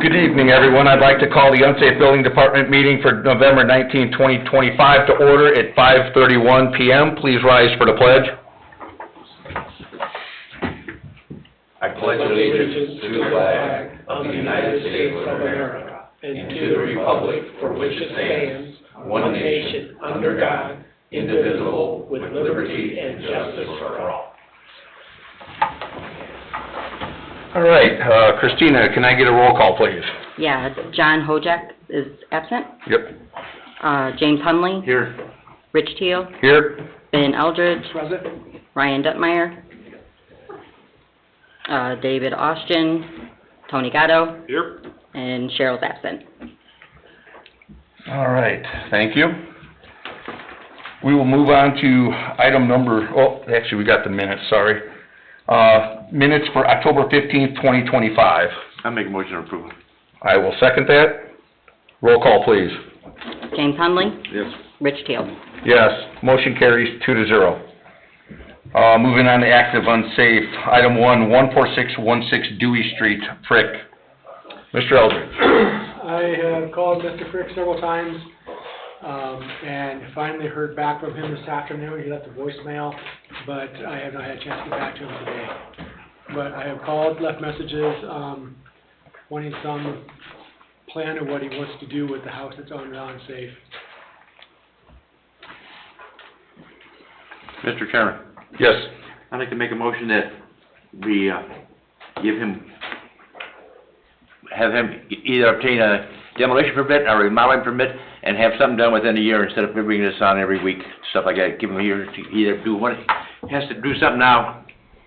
Good evening, everyone. I'd like to call the Unsafe Building Department meeting for November 19, 2025 to order at 5:31 p.m. Please rise for the pledge. I pledge allegiance to the flag of the United States of America and to the republic for which it stands, one nation, under God, indivisible, with liberty and justice for all. All right, Christina, can I get a roll call, please? Yeah, John Hojak is absent. Yep. James Hunley. Here. Rich Teal. Here. Ben Eldridge. Present. Ryan Duttmeyer. David Austin. Tony Gatto. Here. And Cheryl's absent. All right, thank you. We will move on to item number, actually, we got the minutes, sorry. Minutes for October 15th, 2025. I'll make a motion to approve. I will second that. Roll call, please. James Hunley. Yes. Rich Teal. Yes, motion carries 2-0. Moving on to active unsafe. Item 1, 14616 Dewey Street, Frick. Mr. Eldridge. I have called Mr. Frick several times, and finally heard back from him this afternoon. He left a voicemail, but I have not had a chance to get back to him today. But I have called, left messages, wanting some plan of what he wants to do with the house that's owned and unsafe. Mr. Chairman. Yes. I'd like to make a motion that we have him either obtain a demolition permit or a remodeling permit and have something done within a year instead of bringing this on every week, stuff like that. Give him a year to either do what, he has to do something now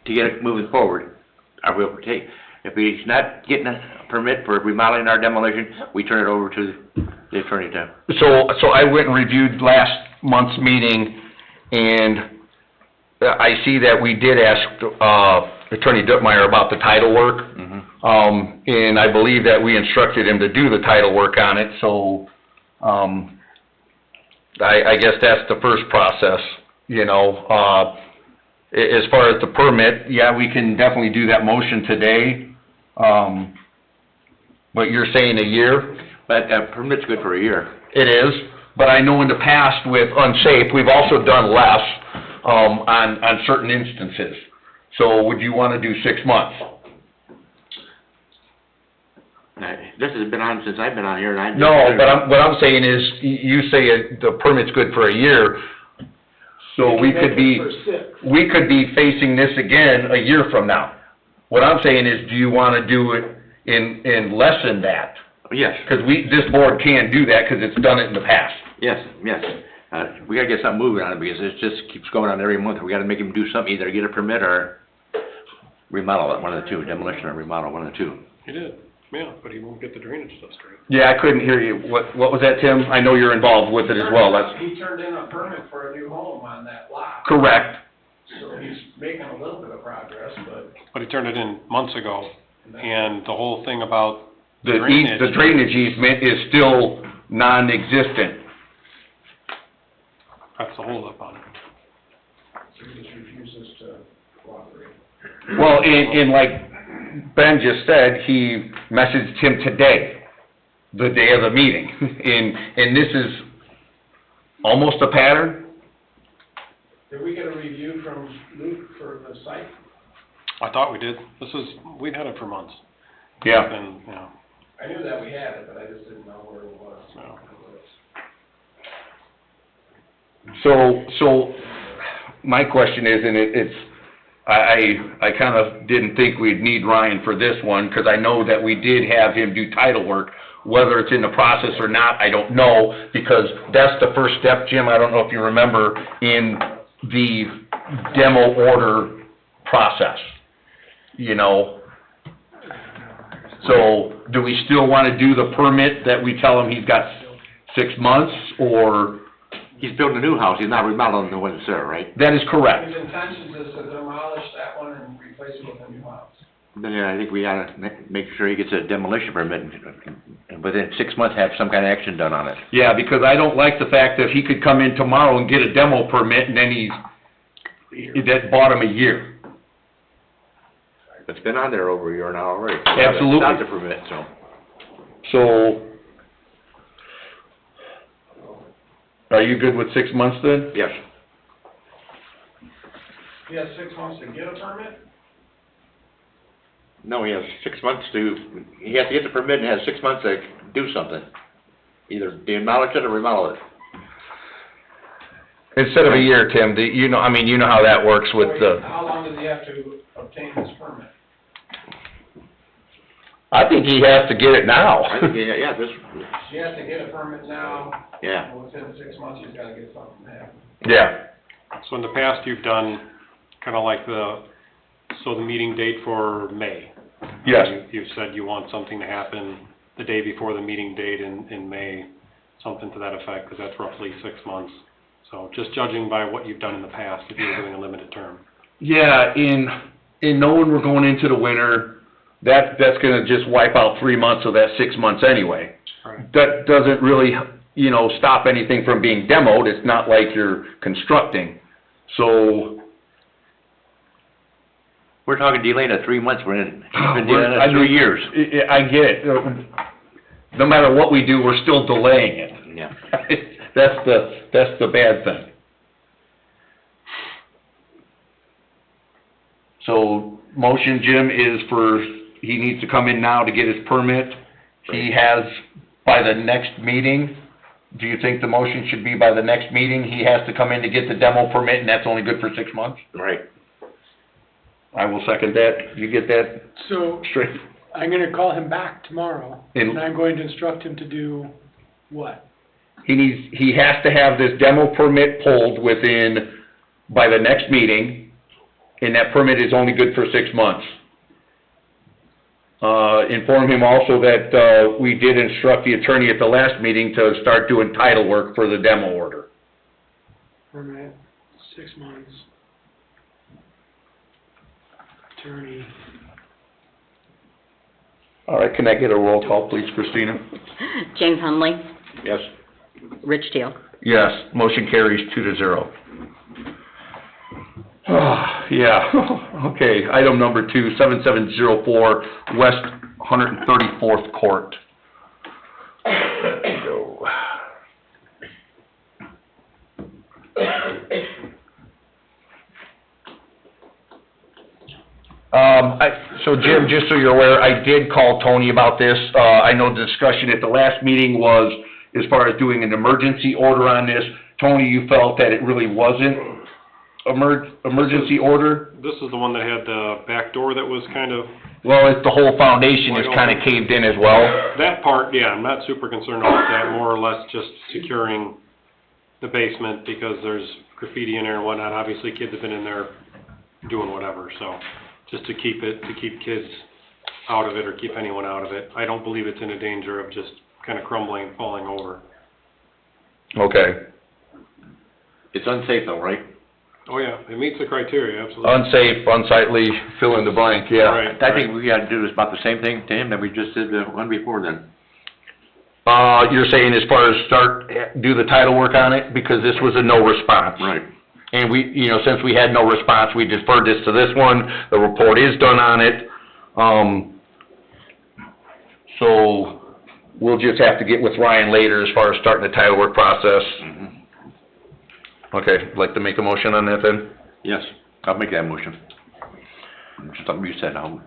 to get it moving forward. I will take, if he's not getting a permit for remodeling or demolition, we turn it over to the attorney to. So I went and reviewed last month's meeting, and I see that we did ask Attorney Duttmeyer about the title work. Mm-hmm. And I believe that we instructed him to do the title work on it, so I guess that's the first process, you know. As far as the permit, yeah, we can definitely do that motion today, but you're saying a year? But a permit's good for a year. It is, but I know in the past with Unsafe, we've also done less on certain instances. So would you want to do 6 months? This has been on since I've been on here, and I... No, but what I'm saying is, you say the permit's good for a year, so we could be facing this again a year from now. What I'm saying is, do you want to do it in less than that? Yes. Because this board can do that because it's done it in the past. Yes, yes. We gotta get something moving on it because it just keeps going on every month. We gotta make him do something, either get a permit or remodel it, one of the two, demolition or remodel, one of the two. He did, yeah, but he won't get the drainage stuff straight. Yeah, I couldn't hear you. What was that, Tim? I know you're involved with it as well. He turned in a permit for a new home on that lot. Correct. So he's making a little bit of progress, but... But he turned it in months ago, and the whole thing about The drainage easement is still non-existent. That's the holdup on it. He just refuses to cooperate. Well, and like Ben just said, he messaged him today, the day of the meeting, and this is almost a pattern. Did we get a review from Luke for the site? I thought we did. We'd had it for months. Yeah. And, yeah. I knew that we had it, but I just didn't know where it was. No. So my question is, and I kind of didn't think we'd need Ryan for this one, because I know that we did have him do title work. Whether it's in the process or not, I don't know, because that's the first step, Jim, I don't know if you remember, in the demo order process, you know. So do we still want to do the permit that we tell him he's got 6 months, or? He's building a new house, he's not remodeling the one that's there, right? That is correct. His intention is to demolish that one and replace it with a new house. Then I think we gotta make sure he gets a demolition permit and within 6 months have some kind of action done on it. Yeah, because I don't like the fact that he could come in tomorrow and get a demo permit, and then that bought him a year. It's been on there over a year now already. Absolutely. Without the permit, so. So, are you good with 6 months then? Yes. He has 6 months to get a permit? No, he has 6 months he has to get the permit and has 6 months to do something. Either demolish it or remodel it. Instead of a year, Tim, you know how that works with the, How long does he have to obtain this permit? I think he has to get it now. I think, yeah, this, He has to get a permit now. yeah. Within 6 months, he's gotta get something happen. Yeah, So in the past, you've done kinda like the meeting date for May. yes, You've said you want something to happen the day before the meeting date in May, something to that effect, because that's roughly 6 months. So just judging by what you've done in the past, if you were doing a limited term. yeah, in knowing we're going into the winter, that's gonna just wipe out 3 months of that 6 months anyway. Right. That doesn't really, stop anything from being demoed, it's not like you're constructing. So, We're talking delaying it 3 months, he's been We're- delaying I it 3 mean- years. I get it. No matter what we do, we're still delaying it. Yeah. That's the bad thing. So, motion, Jim, is he needs to come in now to get his permit. He has, by the next meeting, do you think the motion should be by the next meeting? He has to come in to get the demo permit, and that's only good for 6 months? Right. I will second that. You get that So, straight? I'm gonna call him back tomorrow, And- and I'm going to instruct him to do what? He has to have this demo permit pulled by the next meeting, and that permit is only good for 6 months. Inform him also that, we did instruct the attorney at the last meeting to start doing title work for the demo order. Permit, 6 months. Attorney. All right, can I get a roll call, please, Christina? James Hunley, Yes. Rich Teal. Yes, motion carries 2-0. Yeah, okay, item number 2, 7704 West 134th Court. Go. So Jim, just so you're aware, I did call Tony about this. I know the discussion at the last meeting was as far as doing an emergency order on this. Tony, you felt that it really wasn't emergency order? This is the one that had the back door that was kind of, Well, it's the whole foundation is kinda caved in as well. that part, yeah, I'm not super concerned about that, more or less just securing the basement because there's graffiti in there and whatnot. Obviously, kids have been in there doing whatever, so just to keep kids out of it or keep anyone out of it. I don't believe it's in a danger of just kinda crumbling and falling over. Okay. It's unsafe though, right? Oh, yeah, it meets the criteria, absolutely. Unsafe, unsightly, fill in the blank, yeah. Right, I think we gotta do this about the same thing to him that we just did the one before then. You're saying as far as do the title work on it, because this was a no response? Right. And we, since we had no response, we deferred this to this one, the report is done on it. So, we'll just have to get with Ryan later as far as starting the title work process. Mhm. Okay, like to make a motion on that then? Yes, I'll make that motion. Just something you said, I'll,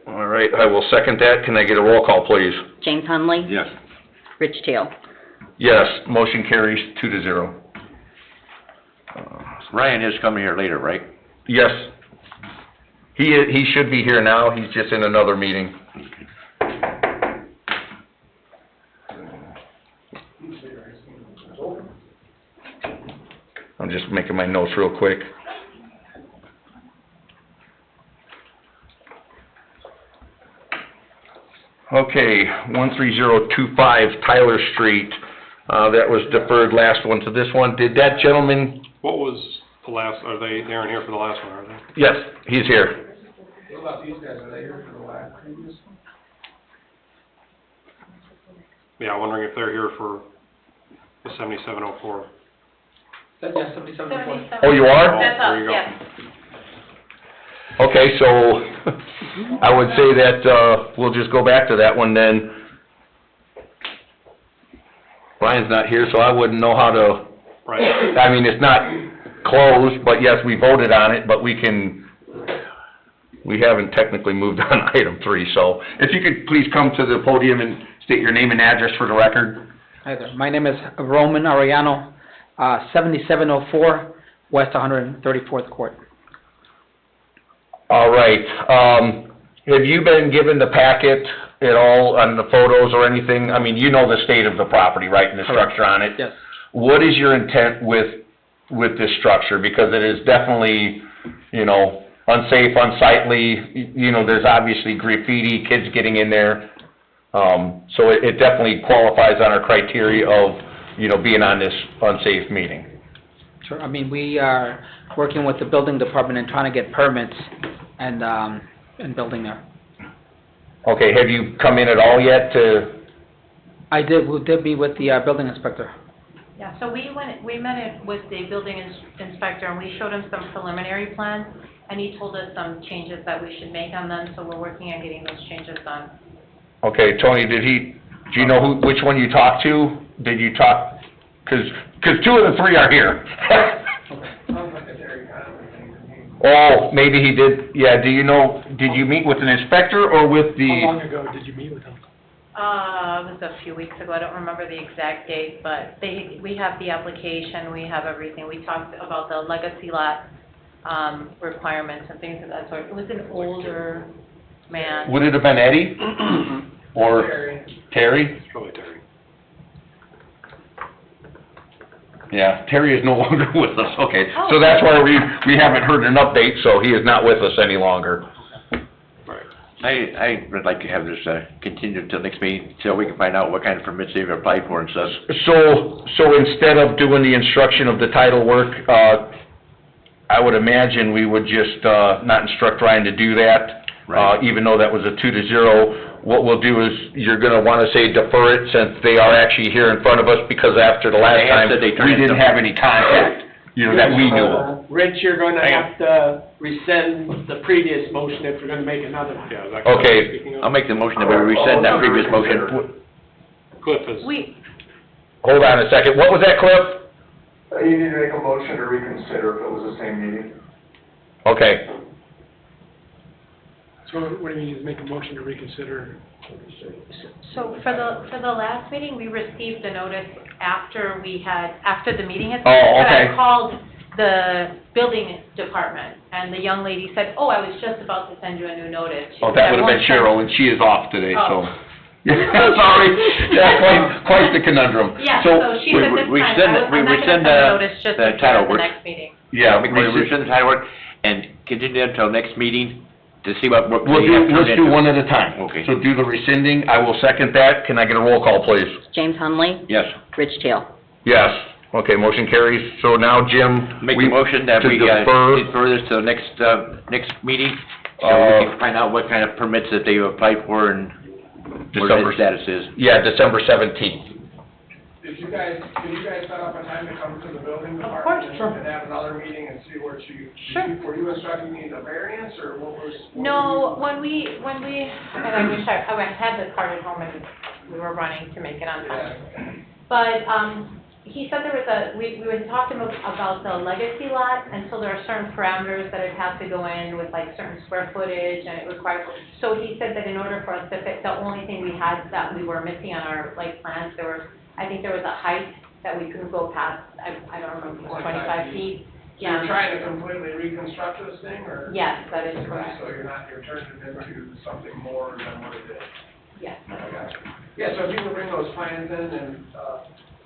All right, I will second that. Can I get a roll call, please? James Hunley, yes. Rich Teal. Yes, motion carries 2-0. Ryan is coming here later, right? Yes. He should be here now, he's just in another meeting. I'm just making my notes real quick. Okay, 13025 Tyler Street, that was deferred last one to this one. Did that gentleman, What was the last, they're in here for the last one, are they? yes, he's here. What about these guys, are they here for the last previous one? Yeah, I'm wondering if they're here for the 7704. That's, yeah, 77. Oh, you are? Oh, there you go. Okay, so I would say that, we'll just go back to that one then. Brian's not here, so I wouldn't know how to, Right. I mean, it's not closed, but yes, we voted on it, but we haven't technically moved on item 3, so if you could please come to the podium and state your name and address for the record. Hi there. My name is Roman Arellano, 7704 West 134th Court. All right, have you been given the packet at all on the photos or anything? I mean, you know the state of the property, right, and the Correct. structure on it? Yes. What is your intent with this structure? Because it is definitely, you know, unsafe, unsightly, you know, there's obviously graffiti, kids getting in there. So it definitely qualifies on our criteria of, you know, being on this unsafe meeting. Sure. I mean, we are working with the building department and trying to get permits and building there. Okay, have you come in at all yet to, We did meet with the building inspector. Yeah, so we met with the building inspector, and we showed him some preliminary plans, and he told us some changes that we should make on them, so we're working on getting those changes done. okay, Tony, do you know which one you talked to? Did you talk, because 2 of the 3 are here. Sounds like a dairy conference thing. Oh, maybe he did, yeah, do you know, did you meet with an inspector or with How long the, ago did you meet with him? It was a few weeks ago, I don't remember the exact date, but we have the application, we have everything. We talked about the legacy lot, requirements and things of that sort. It was an older man. would it have been Eddie? Or Terry? It's probably Terry. Yeah, Terry is no longer with us, okay. Oh. So that's why we haven't heard an update, so he is not with us any longer. Right. I would like to have this, continue until next meeting, so we can find out what kind of permits they've applied for and such. So instead of doing the instruction of the title work, I would imagine we would just, not instruct Ryan to do that. Right. Even though that was a 2-0. What we'll do is, you're gonna wanna say defer it since they are actually here in front of us, because after the last They have time, said they turned we in didn't something. have any contact, you know, that we knew of. Rich, you're gonna Hang on. have to rescind the previous motion if you're gonna make another one. Yeah, is that Okay. speaking of? I'll make the motion that we rescind that previous motion. Cliff is, Hold on a second, what was that, Cliff? You need to make a motion to reconsider if it was the same meeting. Okay, So what do you mean, is make a motion to reconsider? So for the last meeting, we received a notice after the meeting had Oh, started. okay. I called the building department, and the young lady said, oh, I was just about to send you a new notice. She oh, said, that "I would've been won't send-" Cheryl, and she is off today, so. Oh. Yeah, sorry, that's quite the conundrum. Yeah, so she said this we time, send it- I'm not we gonna send send a the- notice just the to title the work. next meeting. Yeah, We rescind the title work and continue until next meeting to see what work We'll they have do, turned let's do into. one at a time. Okay. So do the rescinding, I will second that, can I get a roll call, please? James Hunley, Yes. Rich Tail. Yes, okay, motion carries, so now, Jim, Make the motion that to we, defer- defer this to the next meeting, so we can find out what kind of permits that they applied for and what December, their status is. yeah, December 17th. Did you guys set up a time to come to the building Of course, department sure. and have another meeting and see what Sure. were you instructing me the variance, or what was? No, when we, and I wish I had the card at home and we were running to make it on time. But, he said there was we were talking about the legacy lot, and so there are certain parameters that would have to go in with like certain square footage, and it requires, so he said that in order for us to fit, the only thing we had that we were missing on our like plans, I think there was a height that we couldn't go past, I don't remember, 25 feet. So you're trying to completely reconstruct this thing, or? Yes, that is correct. So you're turning it into something more than what it is? Yes. I got you. Yeah, so if you can bring those plans in, and,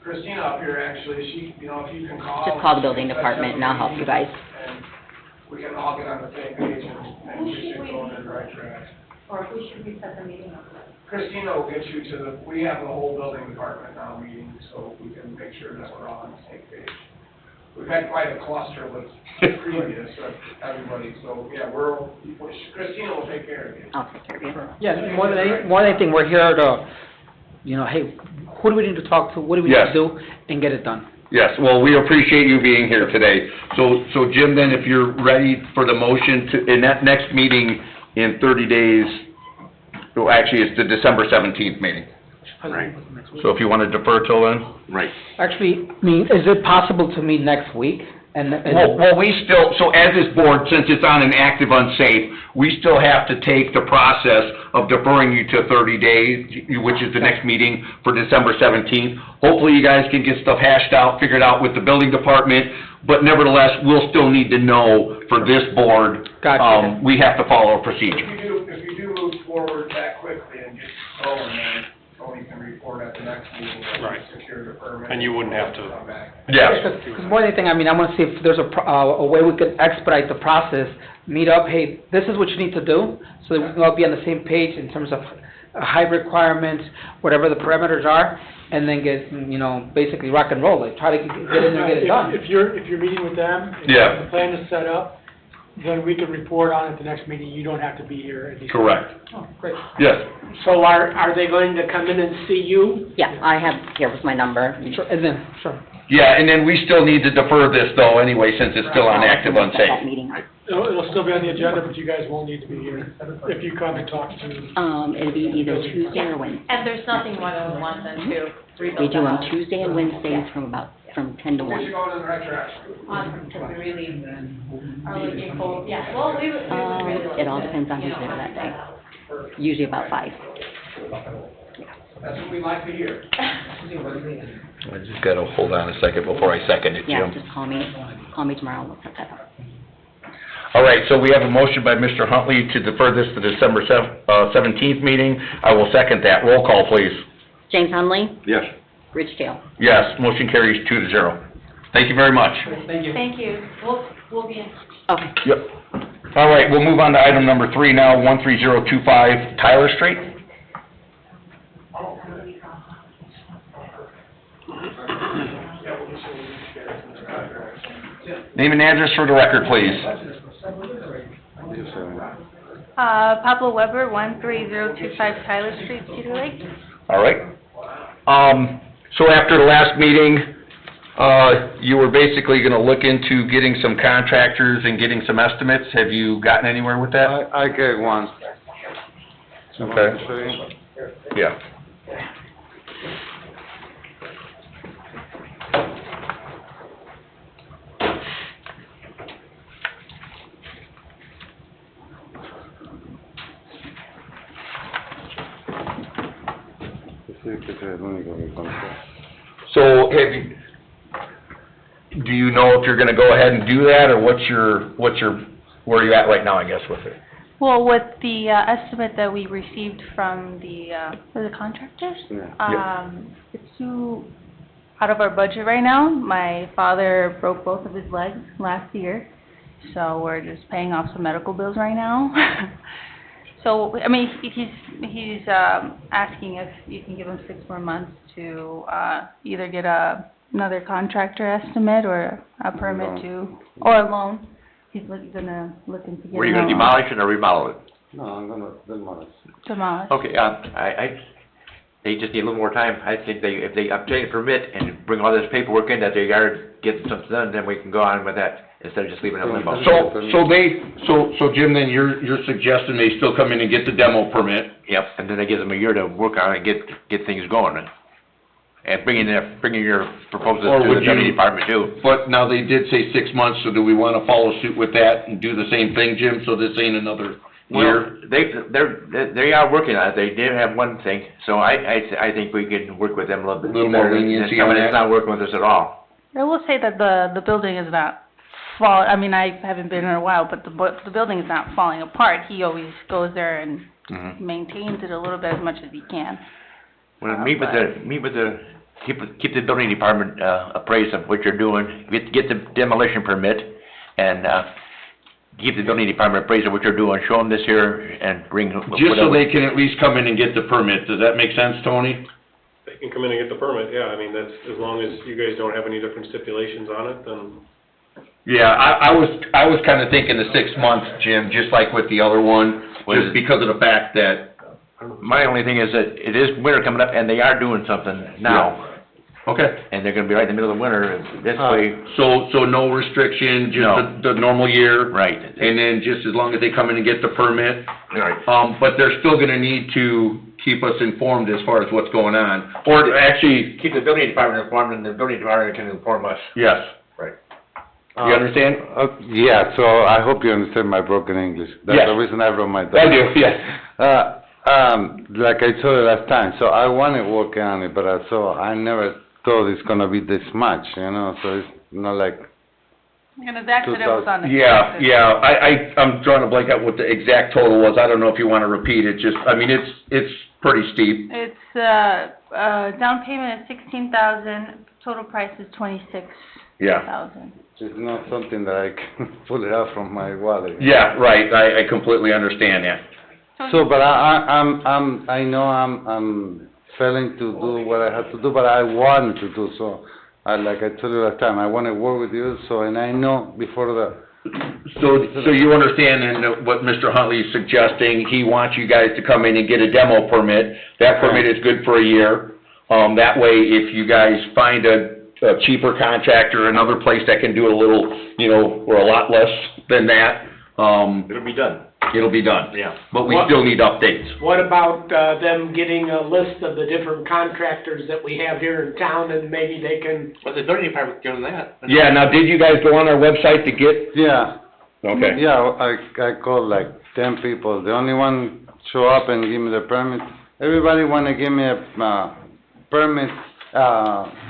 Christina up here, actually, if you can call. Just call the building department and I'll help you guys. And we can all get on the same page and we should go in the right direction. Or who should we set the meeting up with? Christina will get you we have the whole building department now meeting, so we can make sure that we're all on the same page. We've had quite a cluster with previous, everybody, so, yeah, Christina will take care of you. I'll take care of you. Yeah, more than anything, we're here to, you know, hey, who do we need to talk to? What do we need Yes. to do? And get it done. Yes, well, we appreciate you being here today. So Jim, then, if you're ready for the motion in that next meeting in 30 days, well, actually, it's the December 17th meeting. Right. So if you wanna defer till then? Right. Actually, I mean, is it possible to meet next week? Well, we still, so as this board, since it's on an active unsafe, we still have to take the process of deferring you to 30 days, which is the next meeting for December 17th. Hopefully you guys can get stuff hashed out, figured out with the building department, but nevertheless, we'll still need to know for this board, Gotcha. we have to follow a procedure. If you do move forward that quickly and get going, then Tony can report at the next meeting that Right. we secured a permit. And you wouldn't have to- Come back. Yes. Because more than anything, I mean, I want to see if there's a way we could expedite the process, meet up, hey, this is what you need to do, so that we can all be on the same page in terms of height requirements, whatever the parameters are, and then get, basically rock and roll, like, try to get in there and get it done. If you're meeting with them, and Yeah. the plan is set up, then we can report on it at the next meeting. You don't have to be here at least. Correct. Oh, great. Yes. So are they going to come in and see you? Yeah, I have, here was my number. Sure, and then, sure. Yeah, and then we still need to defer this though anyway, since it's still on active At that unsafe. meeting. It'll still be on the agenda, but you guys won't need to be here if you come and talk to. It'll be either Tuesday or Wednesday. And there's nothing more than one than two. We do them Tuesday and Wednesdays from 10 to Get 1. you going in the right direction. Awesome, because we really are looking for, yeah, well, we would really like It all to, depends on you who's know, there that have day. out. Usually about 5. That's what we like to hear. I just gotta hold on a second before I second it, Yeah, Jim. just call me tomorrow, we'll set that up. All right, so we have a motion by Mr. Huntley to defer this to December 17th meeting. I will second that. Roll call, please. James Hunley, Yes. Rich Tail. Yes, motion carries 2-0. Thank you very much. Thank you. Thank you. We'll be in. Okay. Yep. All right, we'll move on to item number 3 now, 13025 Tyler Street. Name and address for the record, please. Pablo Weber, 13025 Tyler Street, Cedar Lake. All right. So after the last meeting, you were basically gonna look into getting some contractors and getting some estimates. Have you gotten anywhere with that? I get one. Okay. Yeah. So do you know if you're gonna go ahead and do that, or where are you at right now, I guess, with it? Well, with the estimate that we received from the contractors, it's too out of our budget right now. My father broke both of his legs last year, so we're just paying off some medical bills right now. So, I mean, he's asking if you can give him 6 more months to either get another contractor estimate or a permit or a loan. He's gonna look into getting a loan. Were you gonna demolish it or remodel it? No, I'm gonna demolish. Demolish. Okay, they just need a little more time. I think if they obtain a permit and bring all this paperwork in that they gotta get something done, then we can go on with that, instead of just leaving it in limbo. So Jim, then you're suggesting they still come in and get the demo permit? Yep, and then it gives them a year to work on it and get things going. And bring in your proposals Or to would the deputy you- department too. But now they did say 6 months, so do we wanna follow suit with that and do the same thing, Jim, so this ain't another year? Well, they are working on it. They did have one thing, so I think we can work with them a little bit. Little more better than leniency someone on that's that? not working with us at all. I will say that the building is not I mean, I haven't been in a while, but the building is not falling apart. He always goes there and maintains it a little bit as much as he can. Well, meet with the, keep the building department, appraised of what you're doing, get the demolition permit, and, keep the building department appraised of what you're doing, show them this here, and bring whatever. Just so they can at least come in and get the permit, does that make sense, Tony? They can come in and get the permit, yeah, I mean, that's, as long as you guys don't have any different stipulations on it, then. Yeah, I was kinda thinking the 6 months, Jim, just like with the other one, just because of the fact that, My only thing is that it is winter coming up, and they are doing something now. okay. And they're gonna be right in the middle of winter, and this way, So no restriction, No. just the normal year? right. And then just as long as they come in and get the permit, Right. but they're still gonna need to keep us informed as far as what's going on. Or actually, Keep the building department informed, and the building department can inform us. yes. Right. You understand? Yeah, so I hope you understand my broken English. That's Yes. the reason I wrote my I document. do, yes. Like I told you last time, so I wanna work on it, but I never thought it's gonna be this much, you know, so it's not like, And the accident was on the. Yeah, I'm drawing a blank out what the exact total was. I don't know if you wanna repeat it, just, I mean, it's pretty steep. It's, down payment is 16,000, total price is 26,000. Yeah. it's not something that I can pull it out from my wallet. Yeah, right, I completely understand that. So, but I know I'm failing to do what I have to do, but I want to do, so, like I told you last time, I wanna work with you, so, and I know before So you understand and what Mr. Huntley is suggesting, he wants you guys to come in and get a demo permit. That permit is good for a year. That way, if you guys find a cheaper contractor, another place that can do it a little, you know, or a lot less than that, It'll be done. it'll be done. Yeah. But we still need updates. What about, them getting a list of the different contractors that we have here in town, and maybe they can, Well, the building department can do that. Yeah, now, did you guys go on our website to get, Yeah, okay. yeah, I called like 10 people, the only one show up and give me the permit. Everybody wanna give me a, permit,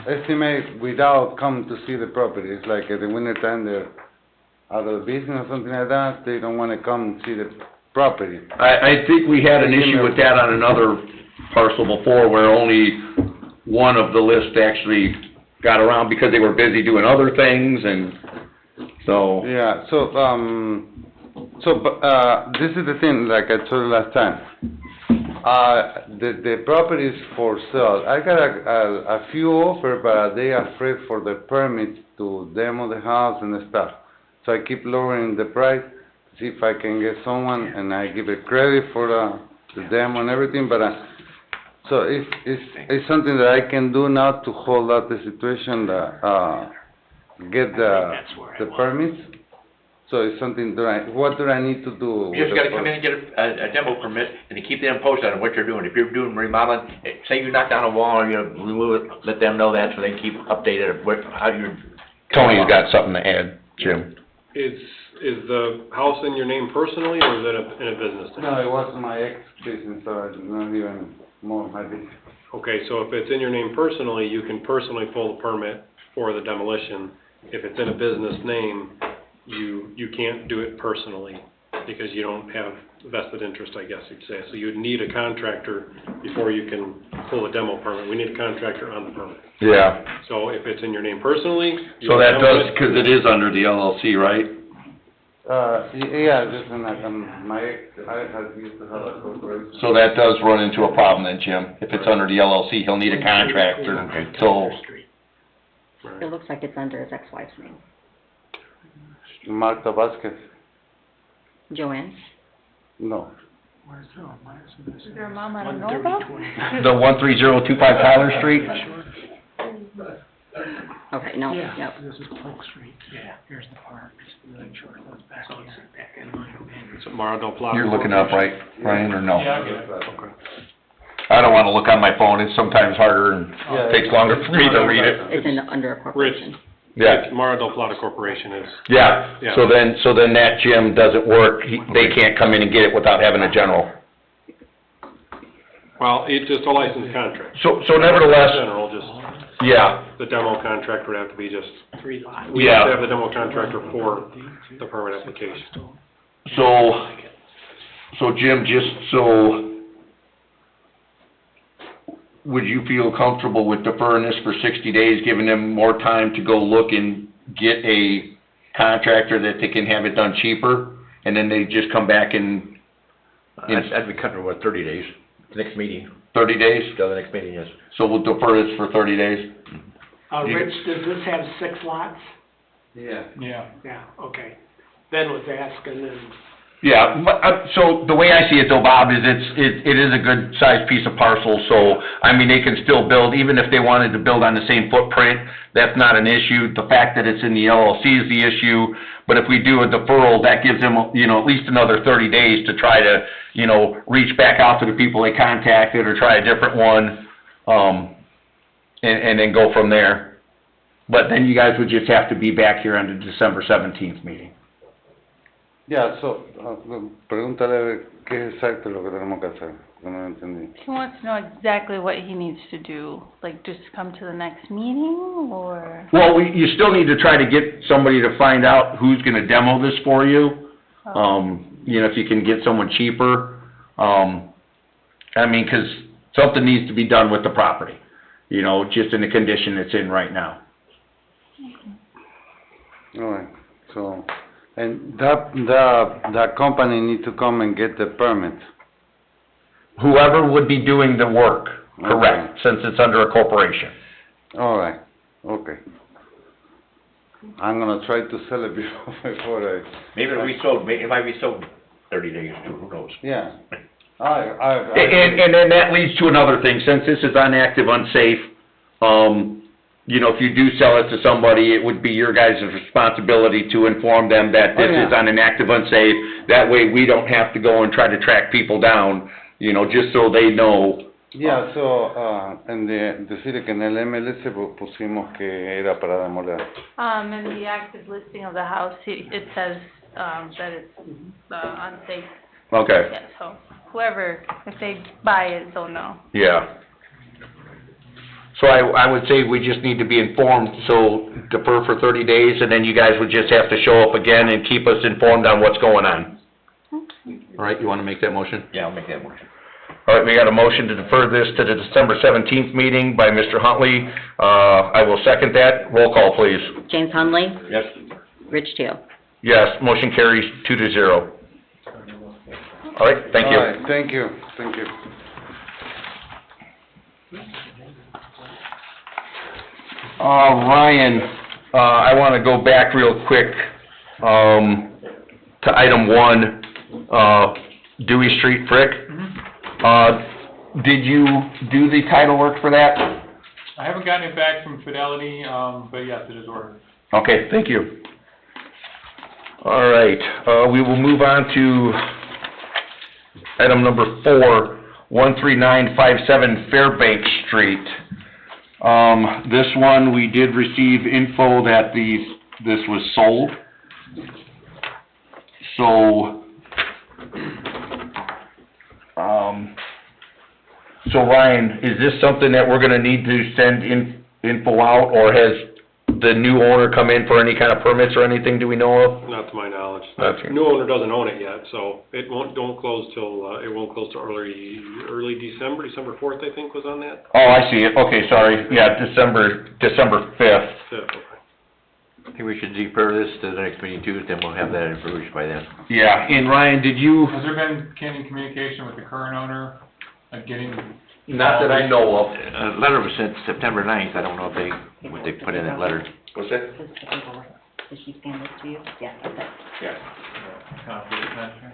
estimate without coming to see the property. It's like at the winter time, they're out of business or something like that, they don't wanna come and see the property. I think we had an issue with that on another parcel before, where only one of the list actually got around because they were busy doing other things, and so. Yeah, this is the thing, like I told you last time. The property is for sale. I got a few offers, but they are afraid for the permits to demo the house and the stuff. So I keep lowering the price, see if I can get someone, and I give it credit for the demo and everything, but, so it's something that I can do now to hold up the situation, get the permits. So it's something what do I need to do? You just gotta come in and get a demo permit, and to keep them posted on what you're doing. If you're doing remodeling, say you knock down a wall, or you remove it, let them know that, so they can keep updated of how you're. Tony's got something to add, Jim. Is the house in your name personally, or is it in a business name? No, it was my ex-business, so it's not even more my business. Okay, so if it's in your name personally, you can personally pull the permit for the demolition. If it's in a business name, you can't do it personally, because you don't have vested interest, I guess you'd say. So you'd need a contractor before you can pull a demo permit. We need a contractor on the permit. Yeah. So if it's in your name personally. you So that demo does, it. because it is under the LLC, right? Yeah, just like, my ex, I had used to have a corporation. So that does run into a problem then, Jim. If it's under the LLC, he'll need a contractor, so. It looks like it's under his ex-wife's name. Marta Vasquez, Joanne? no. Is there a mom I don't know about? The 13025 Tyler Street? Okay, no, yeah, no. this is Polk Street. Yeah. Here's the park, it's the short, goes back here. So Mara Del Plata. You're looking up, right, Ryan, or no? Yeah, I get it. Okay. I don't wanna look on my phone, it's sometimes harder and Yeah, takes longer for me to read it. It's under a corporation. Yeah, Mara Del Plata Corporation is, yeah, Yeah. so then that Jim doesn't work, they can't come in and get it without having a general. well, it's just a licensed contract. So nevertheless, General, just, yeah, the demo contract would have to be just, 3 lots. we have to Yeah. have the demo contractor for the permit application. so Jim, just so, would you feel comfortable with deferring this for 60 days, giving them more time to go look and get a contractor that they can have it done cheaper, and then they just come back in I'd be comfortable with 30 days, next meeting, 30 days? till the next meeting, yes. So we'll defer this for 30 days? Rich, does this have 6 lots? Yeah. Yeah, okay. Ben was asking, and Yeah, but, so the way I see it though, Bob, is it is a good sized piece of parcel, so, I mean, they can still build, even if they wanted to build on the same footprint, that's not an issue. The fact that it's in the LLC is the issue, but if we do a deferral, that gives them, you know, at least another 30 days to try to, you know, reach back out to the people they contacted or try a different one, and then go from there. But then you guys would just have to be back here on the December 17th meeting. Yeah, so, pregúntale a ver qué es exacto lo que tenemos que hacer, que no entendí. He wants to know exactly what he needs to do, like just come to the next meeting, or? Well, you still need to try to get somebody to find out who's gonna demo this for you. You know, if you can get someone cheaper. I mean, 'cause something needs to be done with the property, you know, just in the condition it's in right now. All right, so, and that company need to come and get the permit. Whoever would be doing the work, correct, since it's under a corporation. All right, okay. I'm gonna try to sell it before I... Maybe it might be sold 30 days too, who knows? Yeah. And then that leads to another thing, since this is inactive, unsafe, you know, if you do sell it to somebody, it would be your guys' responsibility to inform them that this is on an active unsafe. That way we don't have to go and try to track people down, you know, just so they know. Yeah, so, decir que en el MLS pusimos que era para demoler. In the active listing of the house, it says, that it's, unsafe. Okay. Yeah, so whoever, if they buy it, they'll know. Yeah. So I would say we just need to be informed, so defer for 30 days, and then you guys would just have to show up again and keep us informed on what's going on. All right, you wanna make that motion? Yeah, I'll make that motion. All right, we got a motion to defer this to the December 17th meeting by Mr. Huntley. I will second that. Roll call, please. James Hunley, Yes? Rich Tail. Yes, motion carries 2-0. All right, thank you. All right, thank you. Ryan, I wanna go back real quick, to item 1, Dewey Street, Frick. Did you do the title work for that? I haven't gotten it back from Fidelity, but yes, it is ordered. Okay, thank you. All right, we will move on to item number 4, 13957 Fairbanks Street. This one, we did receive info that this was sold. So Ryan, is this something that we're gonna need to send info out, or has the new owner come in for any kind of permits or anything, do we know of? Not to my knowledge. Okay. New owner doesn't own it yet, so it won't close till early December, December 4th, I think, was on that. Oh, I see it, okay, sorry, yeah, December 5th. So, okay. I think we should defer this to the next meeting too, then we'll have that information by then. Yeah, and Ryan, did you? Has there been any communication with the current owner, getting? Not that I know of. A letter was sent September 9th, I don't know what they put in that letter. What's that? Does she scan this to you? Yeah, okay. Yeah. Copy of that, sure.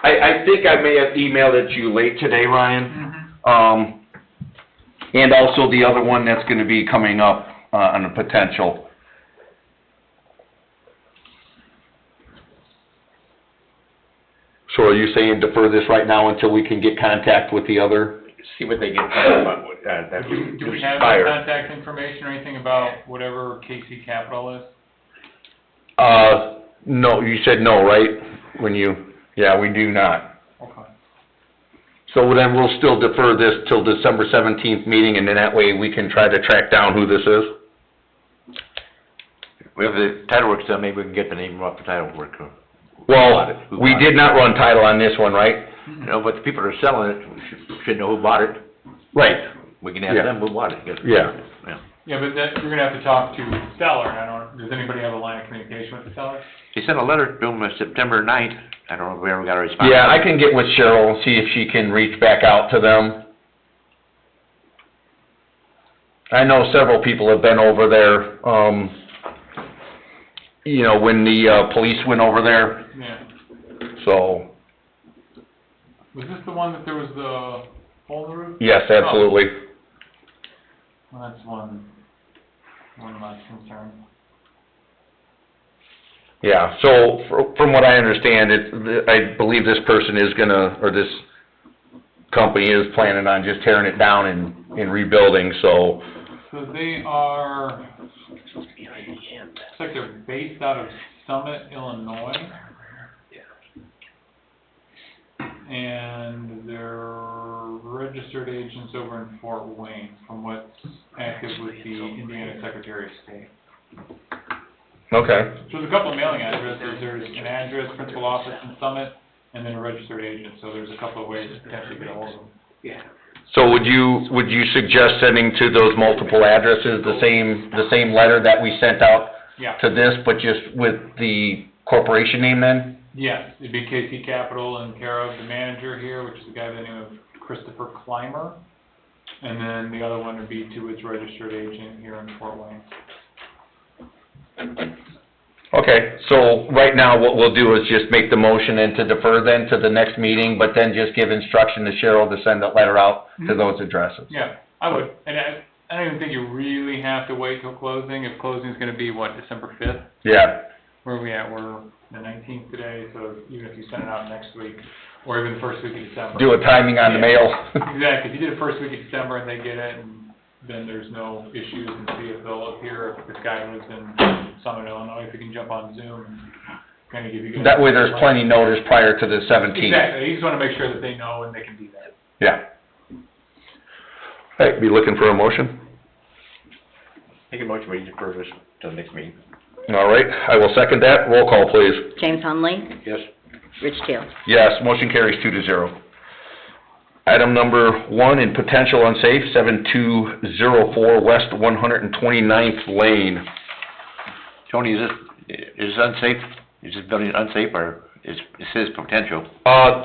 I think I may have emailed it to you late today, Ryan. And also the other one that's gonna be coming up, on a potential. So are you saying defer this right now until we can get contact with the other? See what they get about, that Do we have fire. contact information or anything about whatever KC Capital is? No, you said no, right? Yeah, we do not. Okay. So then we'll still defer this till December 17th meeting, and then that way we can try to track down who this is? We have the title work done, maybe we can get the name off the title work. Well, we did not run title on this one, right? No, but the people that are selling it should know who bought it. Right. We can ask Yeah. them who bought it. Yeah. Yeah, but you're gonna have to talk to the seller, does anybody have a line of communication with the seller? They sent a letter to them September 9th, I don't know if we ever got a response. Yeah, I can get with Cheryl and see if she can reach back out to them. I know several people have been over there, you know, when the, police went over there, Yeah. so, Was this the one that there was the hole in the roof? yes, absolutely. Well, that's one less concern. Yeah, so from what I understand, I believe this person is gonna, or this company is planning on just tearing it down and rebuilding, so. So they are, looks like they're based out of Summit, Illinois. And they're registered agents over in Fort Wayne, from what's active with the Indiana Secretary of State. Okay. So there's a couple of mailing addresses. There's an address, principal office in Summit, and then a registered agent. So there's a couple of ways to potentially get a hold of them. Yeah. So would you suggest sending to those multiple addresses the same letter that we sent out Yeah. to this, but just with the corporation name then? Yes, it'd be KC Capital and care of the manager here, which is a guy by the name of Christopher Clymer. And then the other one would be to its registered agent here in Fort Wayne. Okay, so right now what we'll do is just make the motion and to defer then to the next meeting, but then just give instruction to Cheryl to send a letter out to those addresses. Yeah, I would. And I don't even think you really have to wait till closing. If closing's gonna be, what, December 5th? Yeah, Where are we at? We're the 19th today, so even if you send it out next week, or even the first week of December. do a timing on the mail. Exactly. If you did it first week of December and they get it, and then there's no issues, and see if they'll appear, if this guy lives in Summit, Illinois, if he can jump on Zoom and kind of give you guys. That way there's plenty notice prior to the 17th. Exactly. You just want to make sure that they know and they can do that. Yeah. Hey, be looking for a motion? Make a motion, we defer this till the next meeting. All right, I will second that. Roll call, please. James Hunley, Yes. Rich Taylor. Yes, motion carries 2-0. Item number 1, in potential unsafe, 7204 West 129th Lane. Tony, is this unsafe? Is this building unsafe, or it says potential?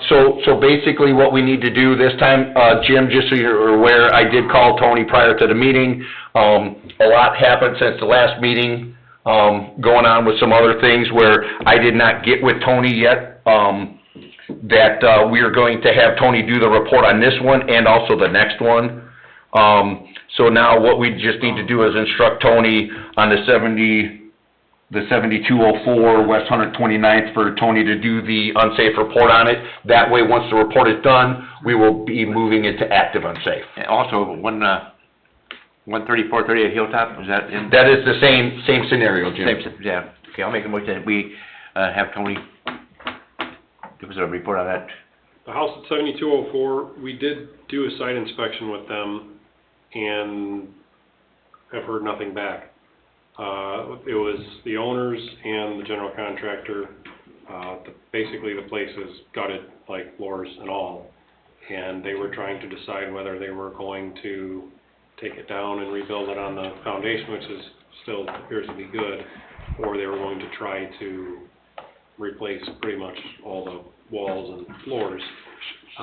So basically what we need to do this time, Jim, just so you're aware, I did call Tony prior to the meeting. A lot happened since the last meeting, going on with some other things where I did not get with Tony yet, that we are going to have Tony do the report on this one and also the next one. So now what we just need to do is instruct Tony on the 7204 West 129th for Tony to do the unsafe report on it. That way, once the report is done, we will be moving it to active unsafe. And also, 13438 Hilltop, is that in? That is the same scenario, Jim. Yeah, okay, I'll make a motion that we, have Tony give us a report on that. The house at 7204, we did do a site inspection with them and have heard nothing back. It was the owners and the general contractor. Basically, the place is gutted, like floors and all, and they were trying to decide whether they were going to take it down and rebuild it on the foundation, which is still appears to be good, or they were going to try to replace pretty much all the walls and floors.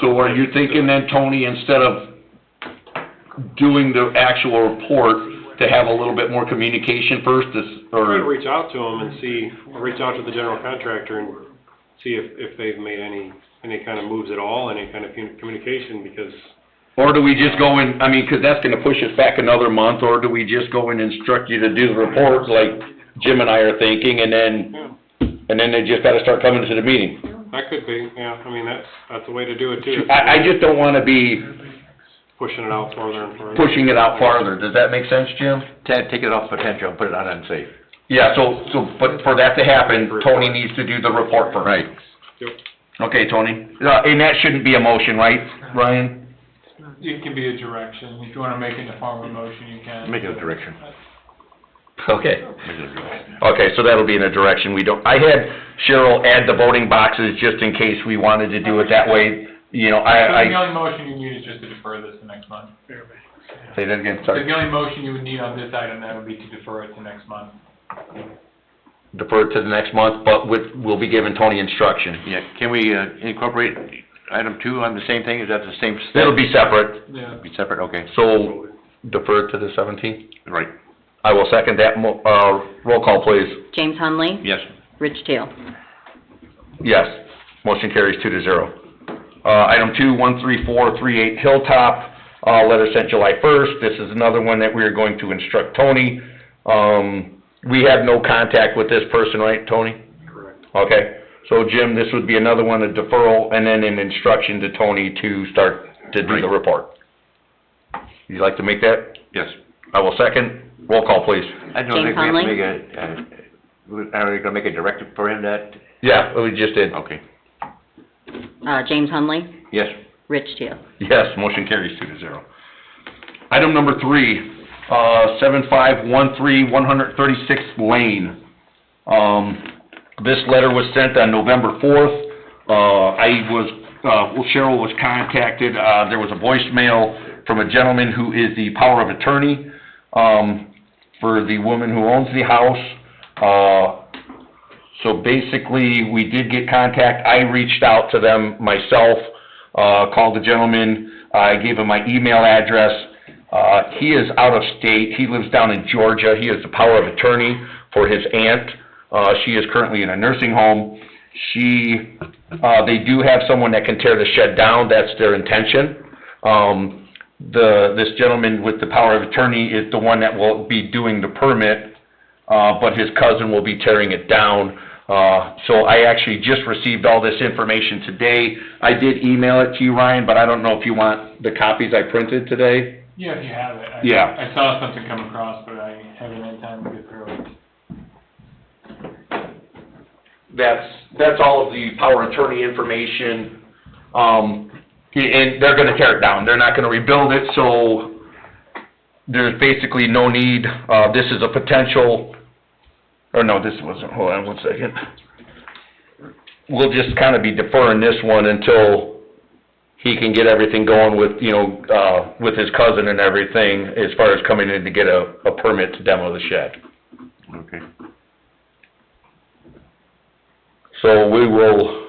So are you thinking then, Tony, instead of doing the actual report, to have a little bit more communication first, I'm going to reach out to them and reach out to the general contractor and see if they've made any kind of moves at all, any kind of communication, because... Or do we just go in, I mean, 'cause that's gonna push us back another month, or do we just go and instruct you to do the report like Jim and I are thinking, and then they just gotta start coming to the meeting? That could be, yeah, I mean, that's a way to do it too. I just don't wanna be Pushing it out further and further. pushing it out farther. Does that make sense, Jim? Take it off potential and put it on unsafe. Yeah, but for that to happen, Tony needs to do the report first. Right. Yep. Okay, Tony. And that shouldn't be a motion, right, Ryan? It can be a direction. If you want to make it in the form of a motion, you can. Make it a direction. Okay. Make it a direction. Okay, so that'll be in a direction we don't, I had Cheryl add the voting boxes just in case we wanted to do it that way. You know, So the only motion you need is just to defer this to next month. Say that again, So sorry. the only motion you would need on this item, that would be to defer it to next month. Defer it to the next month, but we'll be giving Tony instruction. Yeah, can we, incorporate item 2 on the same thing? Is that the same step? It'll be separate, Yeah. Be separate, okay. so defer it to the 17th? Right. I will second that roll call, please. James Hunley. Yes. Rich Tail. Yes, motion carries 2-0. Item 2, 13438 Hilltop, letter sent July 1st. This is another one that we are going to instruct Tony. We have no contact with this person, right, Tony? Correct. Okay, so Jim, this would be another one, a deferral, and then an instruction to Tony to start to do the report. You'd like to make that? Yes. I will second. Roll call, please. I don't think we have to Conley? make a, are we gonna make a directive for him that? Yeah, we just did. Okay. James Hunley. Yes. Rich Tail. Yes, motion carries 2-0. Item number 3, 7513 136th Lane. This letter was sent on November 4th. Cheryl was contacted, there was a voicemail from a gentleman who is the power of attorney, for the woman who owns the house. So basically, we did get contact. I reached out to them myself, called the gentleman. I gave him my email address. He is out of state. He lives down in Georgia. He is the power of attorney for his aunt. She is currently in a nursing home. They do have someone that can tear the shed down. That's their intention. This gentleman with the power of attorney is the one that will be doing the permit, but his cousin will be tearing it down. So I actually just received all this information today. I did email it to you, Ryan, but I don't know if you want the copies I printed today. Yeah, if you have it. Yeah. I saw something come across, but I haven't had time to get through it. That's all of the power of attorney information. And they're gonna tear it down. They're not gonna rebuild it, so there's basically no need. This is a potential, or no, this wasn't, hold on one second. We'll just kind of be deferring this one until he can get everything going with, with his cousin and everything, as far as coming in to get a permit to demo the shed. Okay. So we will,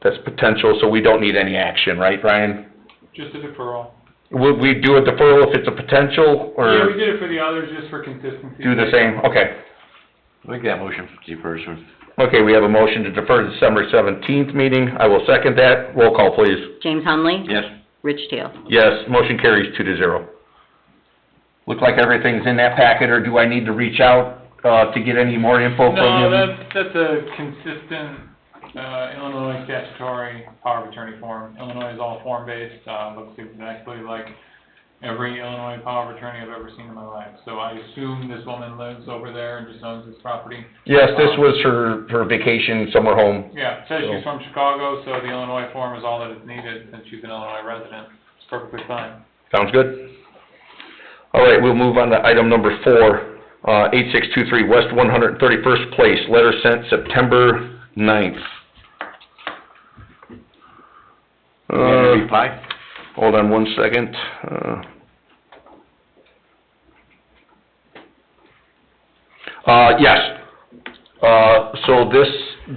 that's potential, so we don't need any action, right, Ryan? Just a deferral. Would we do a deferral if it's a potential, or? Yeah, we did it for the others, just for consistency. Do the same, okay. Make that motion, Chief Person. Okay, we have a motion to defer to December 17th meeting. I will second that. Roll call, please. James Hunley. Yes. Rich Tail. Yes, motion carries 2-0. Look like everything's in that packet, or do I need to reach out, to get any more info from No, him? that's a consistent, Illinois statutory power of attorney form. Illinois is all form-based, looks exactly like every Illinois power of attorney I've ever seen in my life. So I assume this woman lives over there and just owns this property. Yes, this was her vacation summer home. Yeah, it says she's from Chicago, so the Illinois form is all that is needed since she's an Illinois resident. It's perfectly fine. Sounds good. All right, we'll move on to item number 4, 8623 West 131st Place, letter sent September 9th. Reply? Hold on one second. Yes. So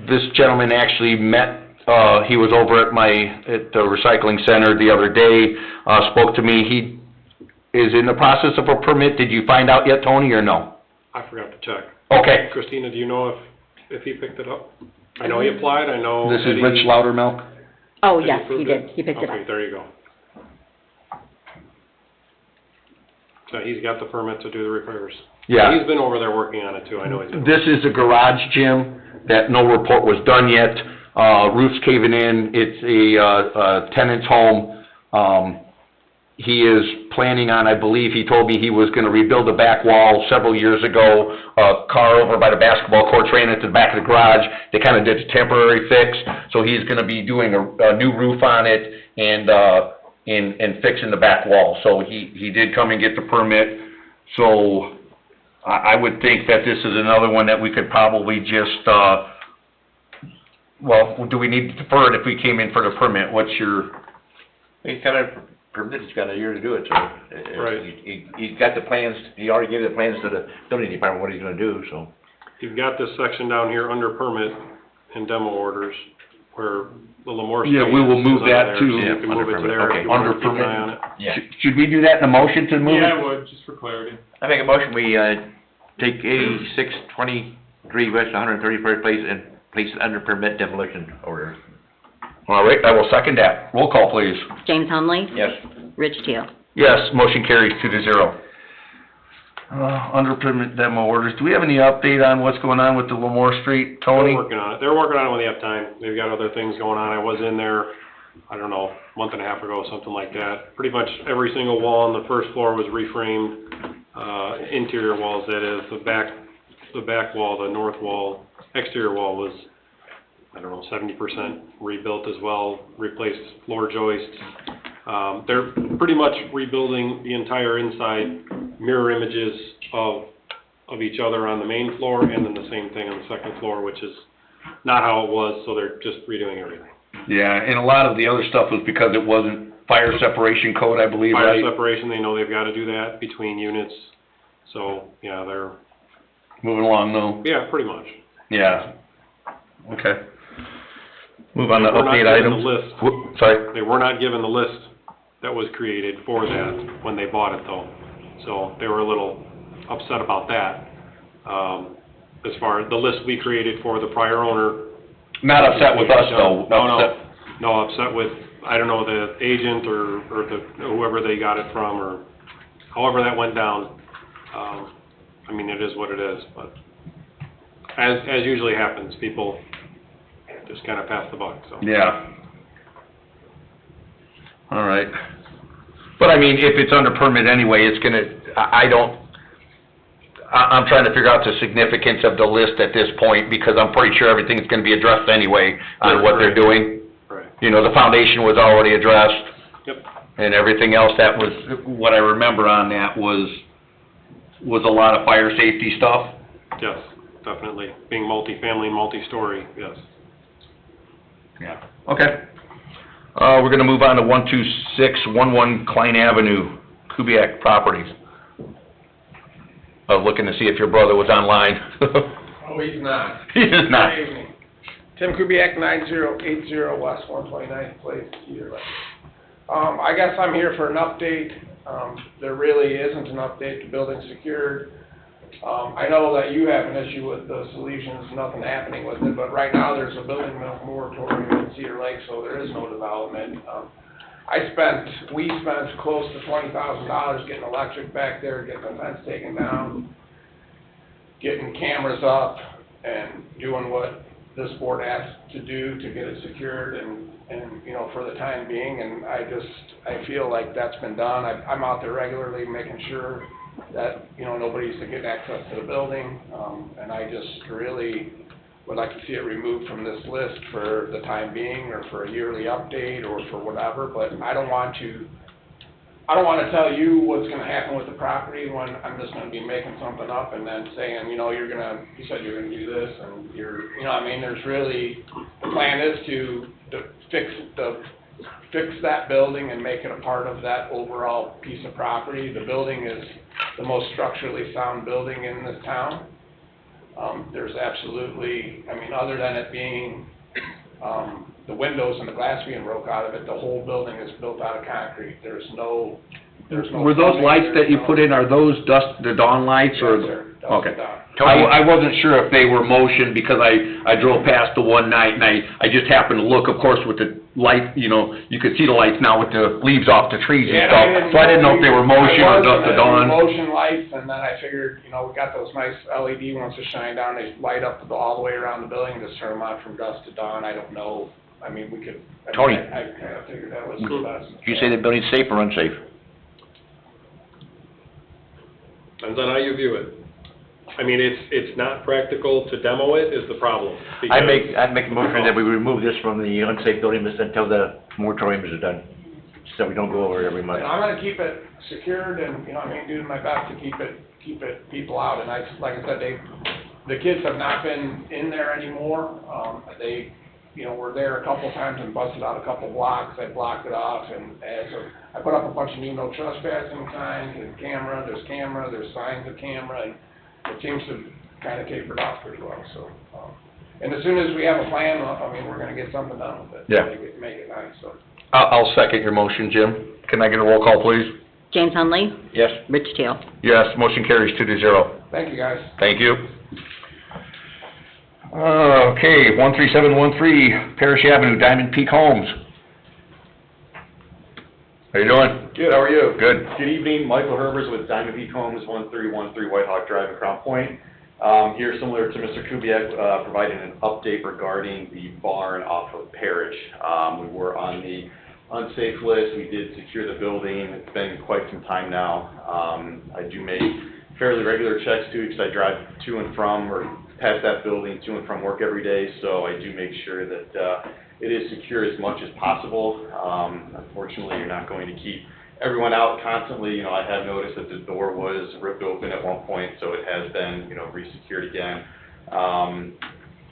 this gentleman actually met, he was over at the recycling center the other day, spoke to me. He is in the process of a permit. Did you find out yet, Tony, or no? I forgot to check. Okay. Christina, do you know if he picked it up? I know he applied, I know. This is Eddie- Rich Loudermilk? Oh, Eddie yes, he approved did. He picked it Okay, up. there you go. So he's got the permit to do the repairs. Yeah. He's been over there working on it too, I know he's been. This is a garage, Jim, that no report was done yet. Roof's caving in. It's a tenant's home. He is planning on, I believe, he told me he was gonna rebuild the back wall several years ago. A car over by the basketball courts ran into the back of the garage. They kinda did a temporary fix, so he's gonna be doing a new roof on it and fixing the back wall. So he did come and get the permit. So I would think that this is another one that we could probably just, well, do we need to defer it if we came in for the permit? What's your? He's got a permit, he's got a year to do it, so. Right. He's got the plans, he already gave the plans to the building department, what he's gonna do, so. You've got this section down here under permit and demo orders, where the Lemoore Yeah, Street we will is move under that there, to- so you Yeah, can move it to under there permit, if you want Under to keep an eye on permit. it. Yeah. Should we do that in the motion to move Yeah, I it? would, just for clarity. I make a motion, we, take 8623 West 131st Place and place it under permit demolition order. All right, I will second that. Roll call, please. James Hunley. Yes. Rich Teal. Yes, motion carries 2-0. Under permit demo orders, do we have any update on what's going on with the Lemoore Street, Tony? They're working on it. They're working on it when they have time. They've got other things going on. I was in there, I don't know, a month and a half ago, something like that. Pretty much every single wall on the first floor was reframed, interior walls, that is. The back wall, the north wall, exterior wall was, I don't know, 70% rebuilt as well, replaced floor joists. They're pretty much rebuilding the entire inside, mirror images of each other on the main floor, and then the same thing on the second floor, which is not how it was, so they're just redoing everything. Yeah, and a lot of the other stuff was because it wasn't fire separation code, I believe, Fire right? separation, they know they've got to do that between units, so, yeah, they're, Moving along, though. yeah, pretty much. Yeah. Okay. Move on to They were not update given items. the list. Sorry? They were not given the list that was created for that when they bought it, though. So they were a little upset about that. As far as the list we created for the prior owner. Not upset with us, though. No, upset with, I don't know, the agent or whoever they got it from, or however that went down. I mean, it is what it is, but as usually happens, people just kind of pass the buck, so. Yeah. All right. But I mean, if it's under permit anyway, it's gonna, I'm trying to figure out the significance of the list at this point, because I'm pretty sure everything's gonna be addressed anyway on what they're doing. Right. You know, the foundation was already addressed. Yep. And everything else that was, what I remember on that was a lot of fire safety stuff. Yes, definitely. Being multifamily, multi-story, yes. Yeah. Okay. We're gonna move on to 12611 Klein Avenue, Kubiak Properties. I was looking to see if your brother was online. Oh, he's not. He is not. Good evening. Tim Kubiak, 9080 West 129th Place, Cedar Lake. I guess I'm here for an update. There really isn't an update. The building's secured. I know that you have an issue with the solutions, nothing happening with it, but right now there's a building moratorium in Cedar Lake, so there is no development. We spent close to $20,000 getting electric back there, getting the fence taken down, getting cameras up, and doing what this board asked to do to get it secured and you know, for the time being, and I feel like that's been done. I'm out there regularly making sure that, you know, nobody's getting access to the building, and I just really would like to see it removed from this list for the time being, or for a yearly update, or for whatever, but I don't want to tell you what's gonna happen with the property when I'm just gonna be making something up and then saying, you know, you said you're gonna do this, and you know, I mean, there's really, the plan is to fix that building and make it a part of that overall piece of property. The building is the most structurally sound building in this town. There's absolutely, I mean, other than it being, the windows and the glass being broke out of it, the whole building is built out of concrete. There's no. Were those lights that you put in, are those the dawn lights, or? Yes, sir. Okay. Dawn. I wasn't sure if they were motion, because I drove past the one night, and I just happened to look, of course, with the light, you know, you could see the lights now with the leaves off the trees and stuff, so I didn't know if they were motion or just the dawn. Motion lights, and then I figured, you know, we got those nice LED ones that shine down, they light up all the way around the building, just turn them on from dusk to dawn. I don't know, I mean, we could. Tony. I kinda figured that was the best. Did you say the building's safe or unsafe? Depends on how you view it. I mean, it's not practical to demo it is the problem. I'd because- make a motion that we remove this from the unsafe building list until the moratoriums are done, so we don't go over it every month. And I'm gonna keep it secured and, you know, I mean, do my best to keep it people out, and like I said, the kids have not been in there anymore. They, you know, were there a couple times and busted out a couple blocks. I blocked it off, and so I put up a bunch of new no trespassing signs and there's signs of camera, and it seems to kind of tapered off pretty well, so. And as soon as we have a plan, I mean, we're gonna get something done with it. Yeah. Make it nice, so. I'll second your motion, Jim. Can I get a roll call, please? James Hunley, Yes. Rich Tail. Yes, motion carries 2-0. Thank you, guys. Thank you. Okay, 13713 Parish Avenue, Diamond Peak Homes. How you doing? Good, how are you? Good. Good evening, Michael Herbers with Diamond Peak Homes, 1313 White Hawk Drive in Crown Point. Here, similar to Mr. Kubiak, providing an update regarding the barn off of Parish. We were on the unsafe list, we did secure the building, it's been quite some time now. I do make fairly regular checks too, because I drive to and from, or past that building, to and from work every day, so I do make sure that it is secure as much as possible. Unfortunately, you're not going to keep everyone out constantly. You know, I have noticed that the door was ripped open at one point, so it has been, you know, resecured again.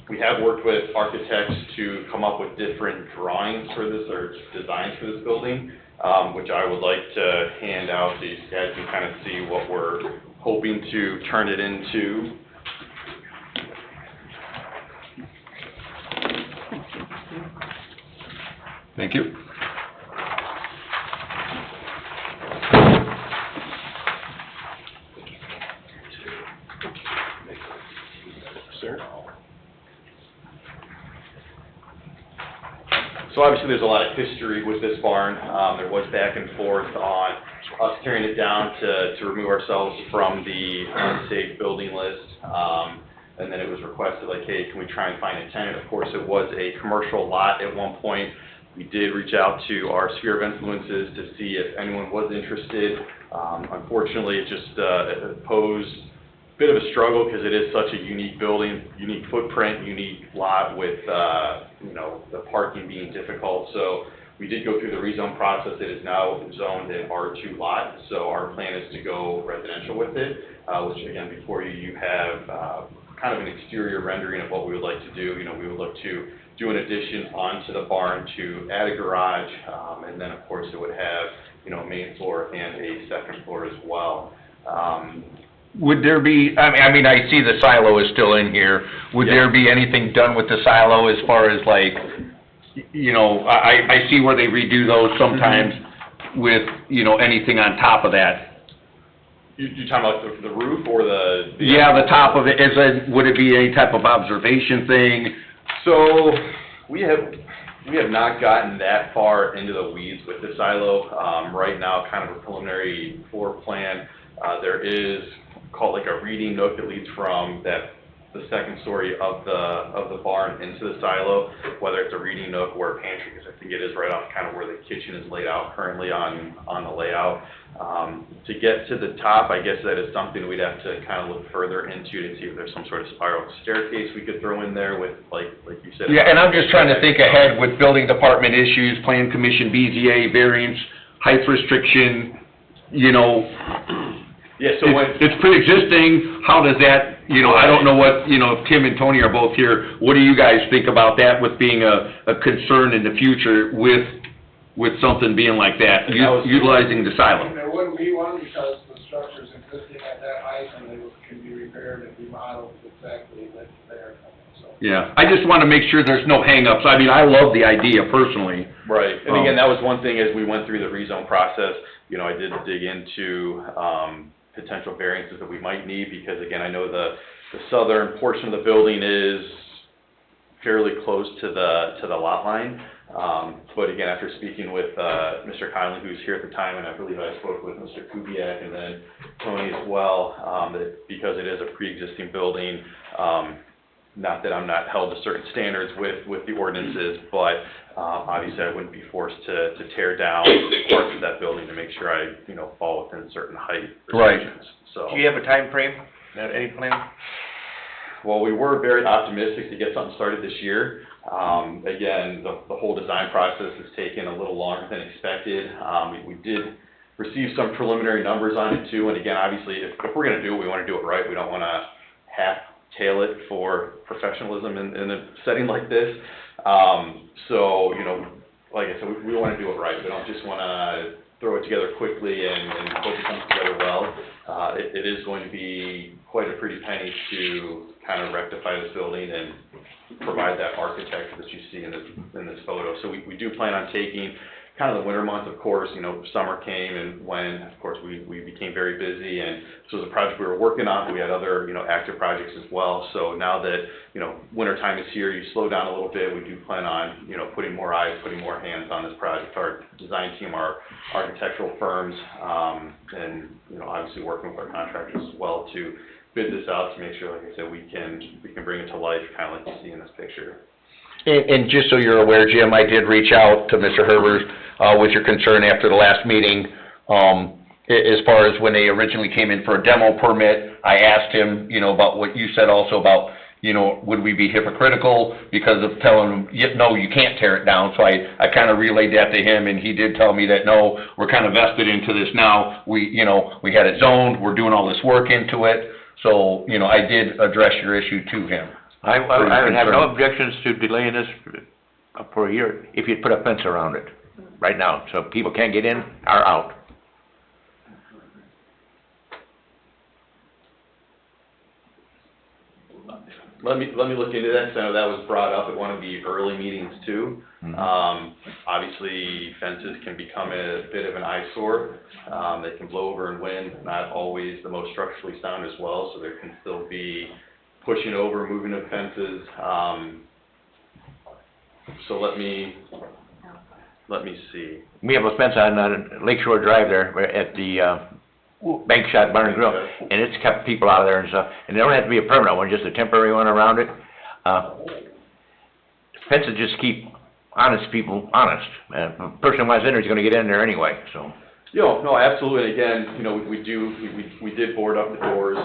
We have worked with architects to come up with different drawings for this, or designs for this building, which I would like to hand out so you guys can kind of see what we're hoping to turn it into. Thank you. Sir? So obviously there's a lot of history with this barn. There was back and forth on us tearing it down to remove ourselves from the unsafe building list. And then it was requested like, hey, can we try and find a tenant? Of course, it was a commercial lot at one point. We did reach out to our sphere of influences to see if anyone was interested. Unfortunately, it just it posed a bit of a struggle because it is such a unique building, unique footprint, unique lot with, you know, the parking being difficult. So we did go through the rezone process. It is now zoned an R2 lot. So our plan is to go residential with it, which again, before you have kind of an exterior rendering of what we would like to do. You know, we would look to do an addition onto the barn to add a garage, and then of course it would have, you know, a main floor and a second floor as well. Would there be, I mean, I see the silo is still in here. Would there be anything done with the silo as far as like, you know, I see where they redo those sometimes with, you know, anything on top of that? You're talking about the roof or the? Yeah, the top of it, would it be any type of observation thing? So, we have not gotten that far into the weeds with the silo. Right now, kind of a preliminary floor plan. There is called like a reading nook that leads from the second story of the barn into the silo, whether it's a reading nook or a pantry, because I think it is right off kind of where the kitchen is laid out currently on the layout. To get to the top, I guess that is something we'd have to kind of look further into to see if there's some sort of spiral staircase we could throw in there with, like you said. Yeah, and I'm just trying to think ahead with building department issues, plan commission, BZA, variance, height restriction, you know. Yeah, so it's pre-existing, how does that, you know, I don't know what, you know, if Tim and Tony are both here, what do you guys think about that with being a concern in the future with something being like that, utilizing the silo? There wouldn't be one because the structure's existing at that height and they can be repaired and remodeled exactly that's there, so. Yeah, I just want to make sure there's no hang-ups. I mean, I love the idea personally. Right, and again, that was one thing as we went through the rezone process, you know, I did dig into, potential variances that we might need, because again, I know the southern portion of the building is fairly close to the lot line. But again, after speaking with Mr. Conley, who was here at the time, and I believe I spoke with Mr. Kubiak and then Tony as well, that because it is a pre-existing building, not that I'm not held to certain standards with the ordinances, but obviously I wouldn't be forced to tear down parts of that building to make sure I, you know, fall within certain height restrictions. So. Do you have a time frame? Any plan? Well, we were very optimistic to get something started this year. Again, the whole design process has taken a little longer than expected. We did receive some preliminary numbers on it too, and again, obviously, if we're going to do it, we want to do it right. We don't want to half-tail it for professionalism in a setting like this. So, you know, like I said, we want to do it right. We don't just want to throw it together quickly and hope it comes together well. It is going to be quite a pretty penny to kind of rectify this building and provide that architecture that you see in this photo. So we do plan on taking kind of the winter months, of course, summer came and when, of course, we became very busy, and this was a project we were working on, but we had other, active projects as well. So now that, winter time is here, you slow down a little bit, we do plan on, putting more eyes, putting more hands on this project. Our design team, our architectural firms, and, obviously working with our contractors as well to bid this out to make sure, like I said, we can bring it to life, kind of like you see in this picture. And just so you're aware, Jim, I did reach out to Mr. Herbert, with your concern after the last meeting. As far as when they originally came in for a demo permit, I asked him, about what you said also about, would we be hypocritical because of telling them, no, you can't tear it down. So I kind of relayed that to him, and he did tell me that, no, we're kind of vested into this now. We had it zoned, we're doing all this work into it. So, I did address your issue to him. I would have no objections to delaying this for a year if you'd put a fence around it right now, so people can't get in or out. Let me look into that, 'cause I know that was brought up at one of the early meetings too. Obviously fences can become a bit of an eyesore. They can blow over in wind, not always the most structurally sound as well, so there can still be pushing over, moving of fences. So let me see. We have a fence on Lake Shore Drive there at the Bank Shot Bar and Grill, and it's kept people out of there and stuff. And they don't have to be a permanent one, just a temporary one around it. Fences just keep honest people honest. A person who wants in there is going to get in there anyway, so. No, absolutely. Again, we did board up the doors.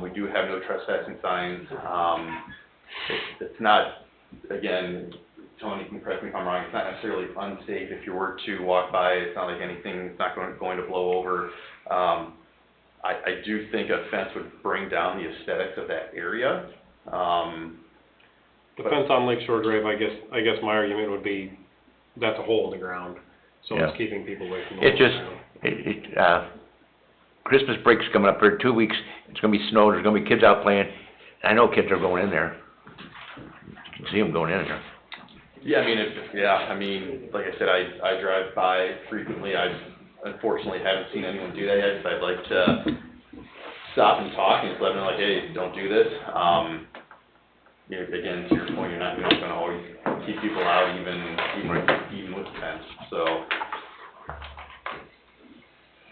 We do have no trespassing signs. It's not, again, Tony, you can correct me if I'm wrong, it's not necessarily unsafe if you were to walk by. It's not like anything, it's not going to blow over. I do think a fence would bring down the aesthetics of that area. The fence on Lake Shore Drive, I guess my argument would be, that's a hole in the ground, so Yeah. it's keeping people away from the It's hole. just, Christmas break's coming up for 2 weeks. It's gonna be snow, there's gonna be kids out playing. I know kids are going in there. You can see them going in there. Yeah, like I said, I drive by frequently. I unfortunately haven't seen anyone do that yet, so I'd like to stop and talk and just let them know, like, hey, don't do this. Again, to your point, you're not gonna always keep people out, even with the fence. So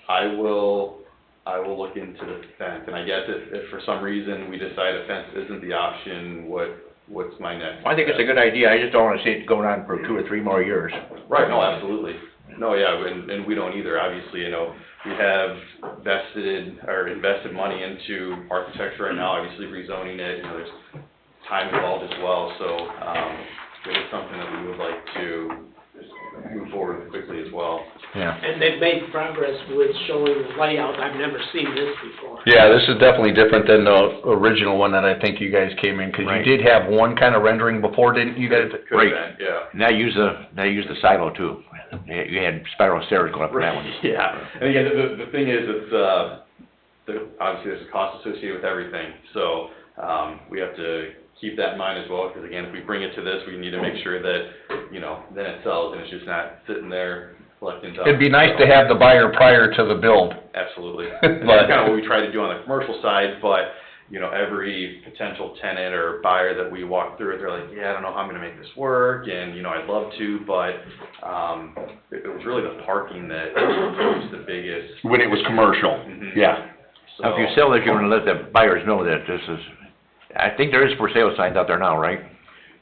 I will look into the fence, and I guess if for some reason we decide a fence isn't the option, what's my next? I think it's a good idea. I just don't wanna see it going on for 2 or 3 more years. Right, no, absolutely. No, yeah, and we don't either. Obviously, we have invested money into architecture right now, obviously rezoning it, there's time involved as well, so, it is something that we would like to move forward with quickly as well. Yeah. And they've made progress with showing the layout. I've never seen this before. Yeah, this is definitely different than the original one that I think you guys came in, 'cause Right. you did have one kind of rendering before, didn't you guys? Could have been, yeah. Now use the silo too. You had spiral stairs going up for that one. Yeah, and again, the thing is, it's, obviously there's a cost associated with everything, so, we have to keep that in mind as well, because again, if we bring it to this, we need to make sure that, then it sells and it's just not sitting there collecting dust. It'd be nice to have the buyer prior to the build. Absolutely. And that's kind of what we try to do on the commercial side, but, every potential tenant or buyer that we walk through it, they're like, yeah, I don't know how I'm gonna make this work, and, I'd love to, but, it was really the parking that was the biggest. When it was commercial, Mhm. yeah. Now, if you sell this, you're gonna let the buyers know that this is, I think there is for sale signs out there now, right?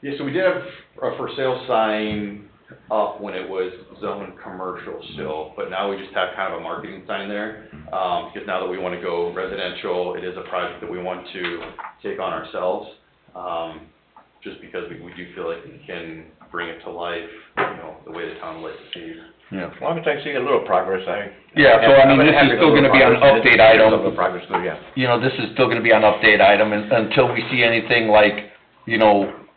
Yeah, so we did have a for sale sign up when it was zoned commercial still, but now we just have kind of a marketing sign there. Because now that we want to go residential, it is a project that we want to take on ourselves. Just because we do feel like we can bring it to life, the way the town would like to see. Yeah. As long as I see a little progress, Yeah, so I mean, this is still gonna be an update item. A little progress, so yeah. This is still gonna be an update item, and until we see anything like,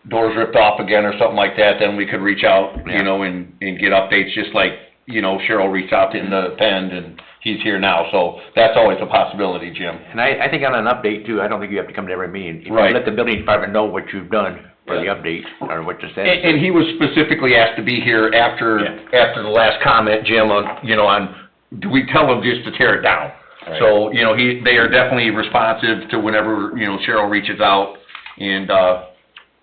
doors ripped off again or something like that, then we could reach out, Yeah. and get updates, just like, you know, Cheryl reached out to him to attend, and he's here now, so that's always a possibility, Jim. And I think on an update too, I don't think you have to come to every meeting. If you Right. let the building department know what you've done for the update, or what the status is. And he was specifically asked to be here after the last comment, Jim, on, you know, on, do we tell him just to tear it down? Right. So, you know, they are definitely responsive to whenever, you know, Cheryl reaches out, and,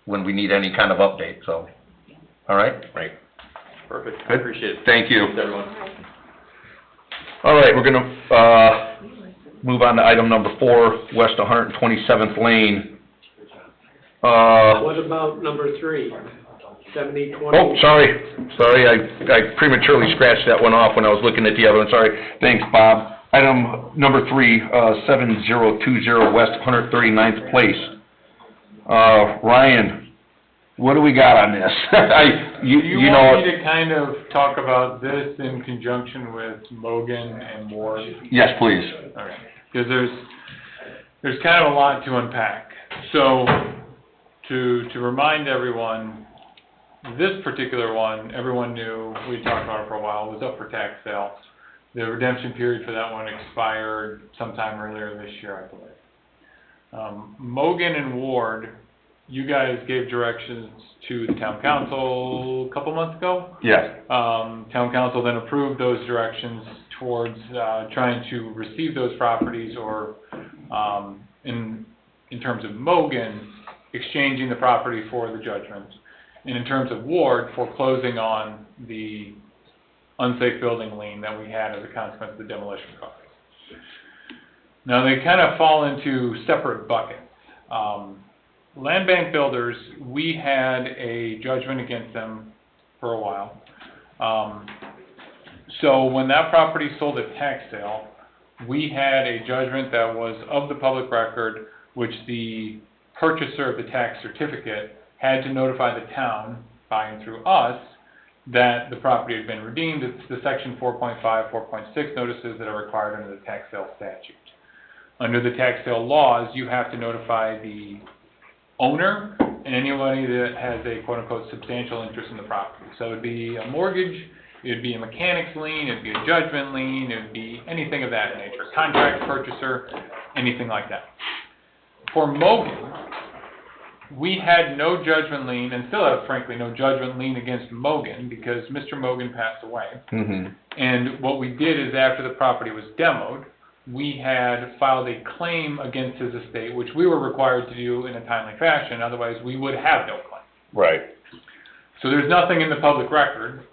when we need any kind of update, so, all right? Right. Perfect, I Good. appreciate it. Thank you. Thanks, everyone. All right, we're gonna, move on to item number 4, West 127th Lane. What about number 3, 7020? Oh, sorry, I prematurely scratched that one off when I was looking at the other one, sorry. Thanks, Bob. Item number 3, 7020 West 139th Place. Ryan, what do we got on this? You know. want me to kind of talk about this in conjunction with Mogan and Ward? Yes, please. Okay, because there's kind of a lot to unpack. So, to remind everyone, this particular one, everyone knew, we talked about it for a while, was up for tax sale. The redemption period for that one expired sometime earlier this year, I believe. Mogan and Ward, you guys gave directions to the town council a couple months ago. Yes. Town council then approved those directions towards, trying to receive those properties, or, in terms of Mogan, exchanging the property for the judgment. And in terms of Ward, foreclosing on the unsafe building lien that we had as a consequence of the demolition costs. Now, they kind of fall into separate buckets. Land bank builders, we had a judgment against them for a while. So when that property sold at tax sale, we had a judgment that was of the public record, which the purchaser of the tax certificate had to notify the town, buying through us, that the property had been redeemed. It's the section 4.5, 4.6 notices that are required under the tax sale statute. Under the tax sale laws, you have to notify the owner and anybody that has a quote-unquote substantial interest in the property. So it'd be a mortgage, it'd be a mechanics lien, it'd be a judgment lien, it'd be anything of that nature, contract purchaser, anything like that. For Mogan, we had no judgment lien, and still have frankly no judgment lien against Mogan, because Mr. Mogan passed away. Mm-hmm. And what we did is, after the property was demoed, we had filed a claim against his estate, which we were required to do in a timely fashion, otherwise we would have no claim. Right. So there's nothing in the public record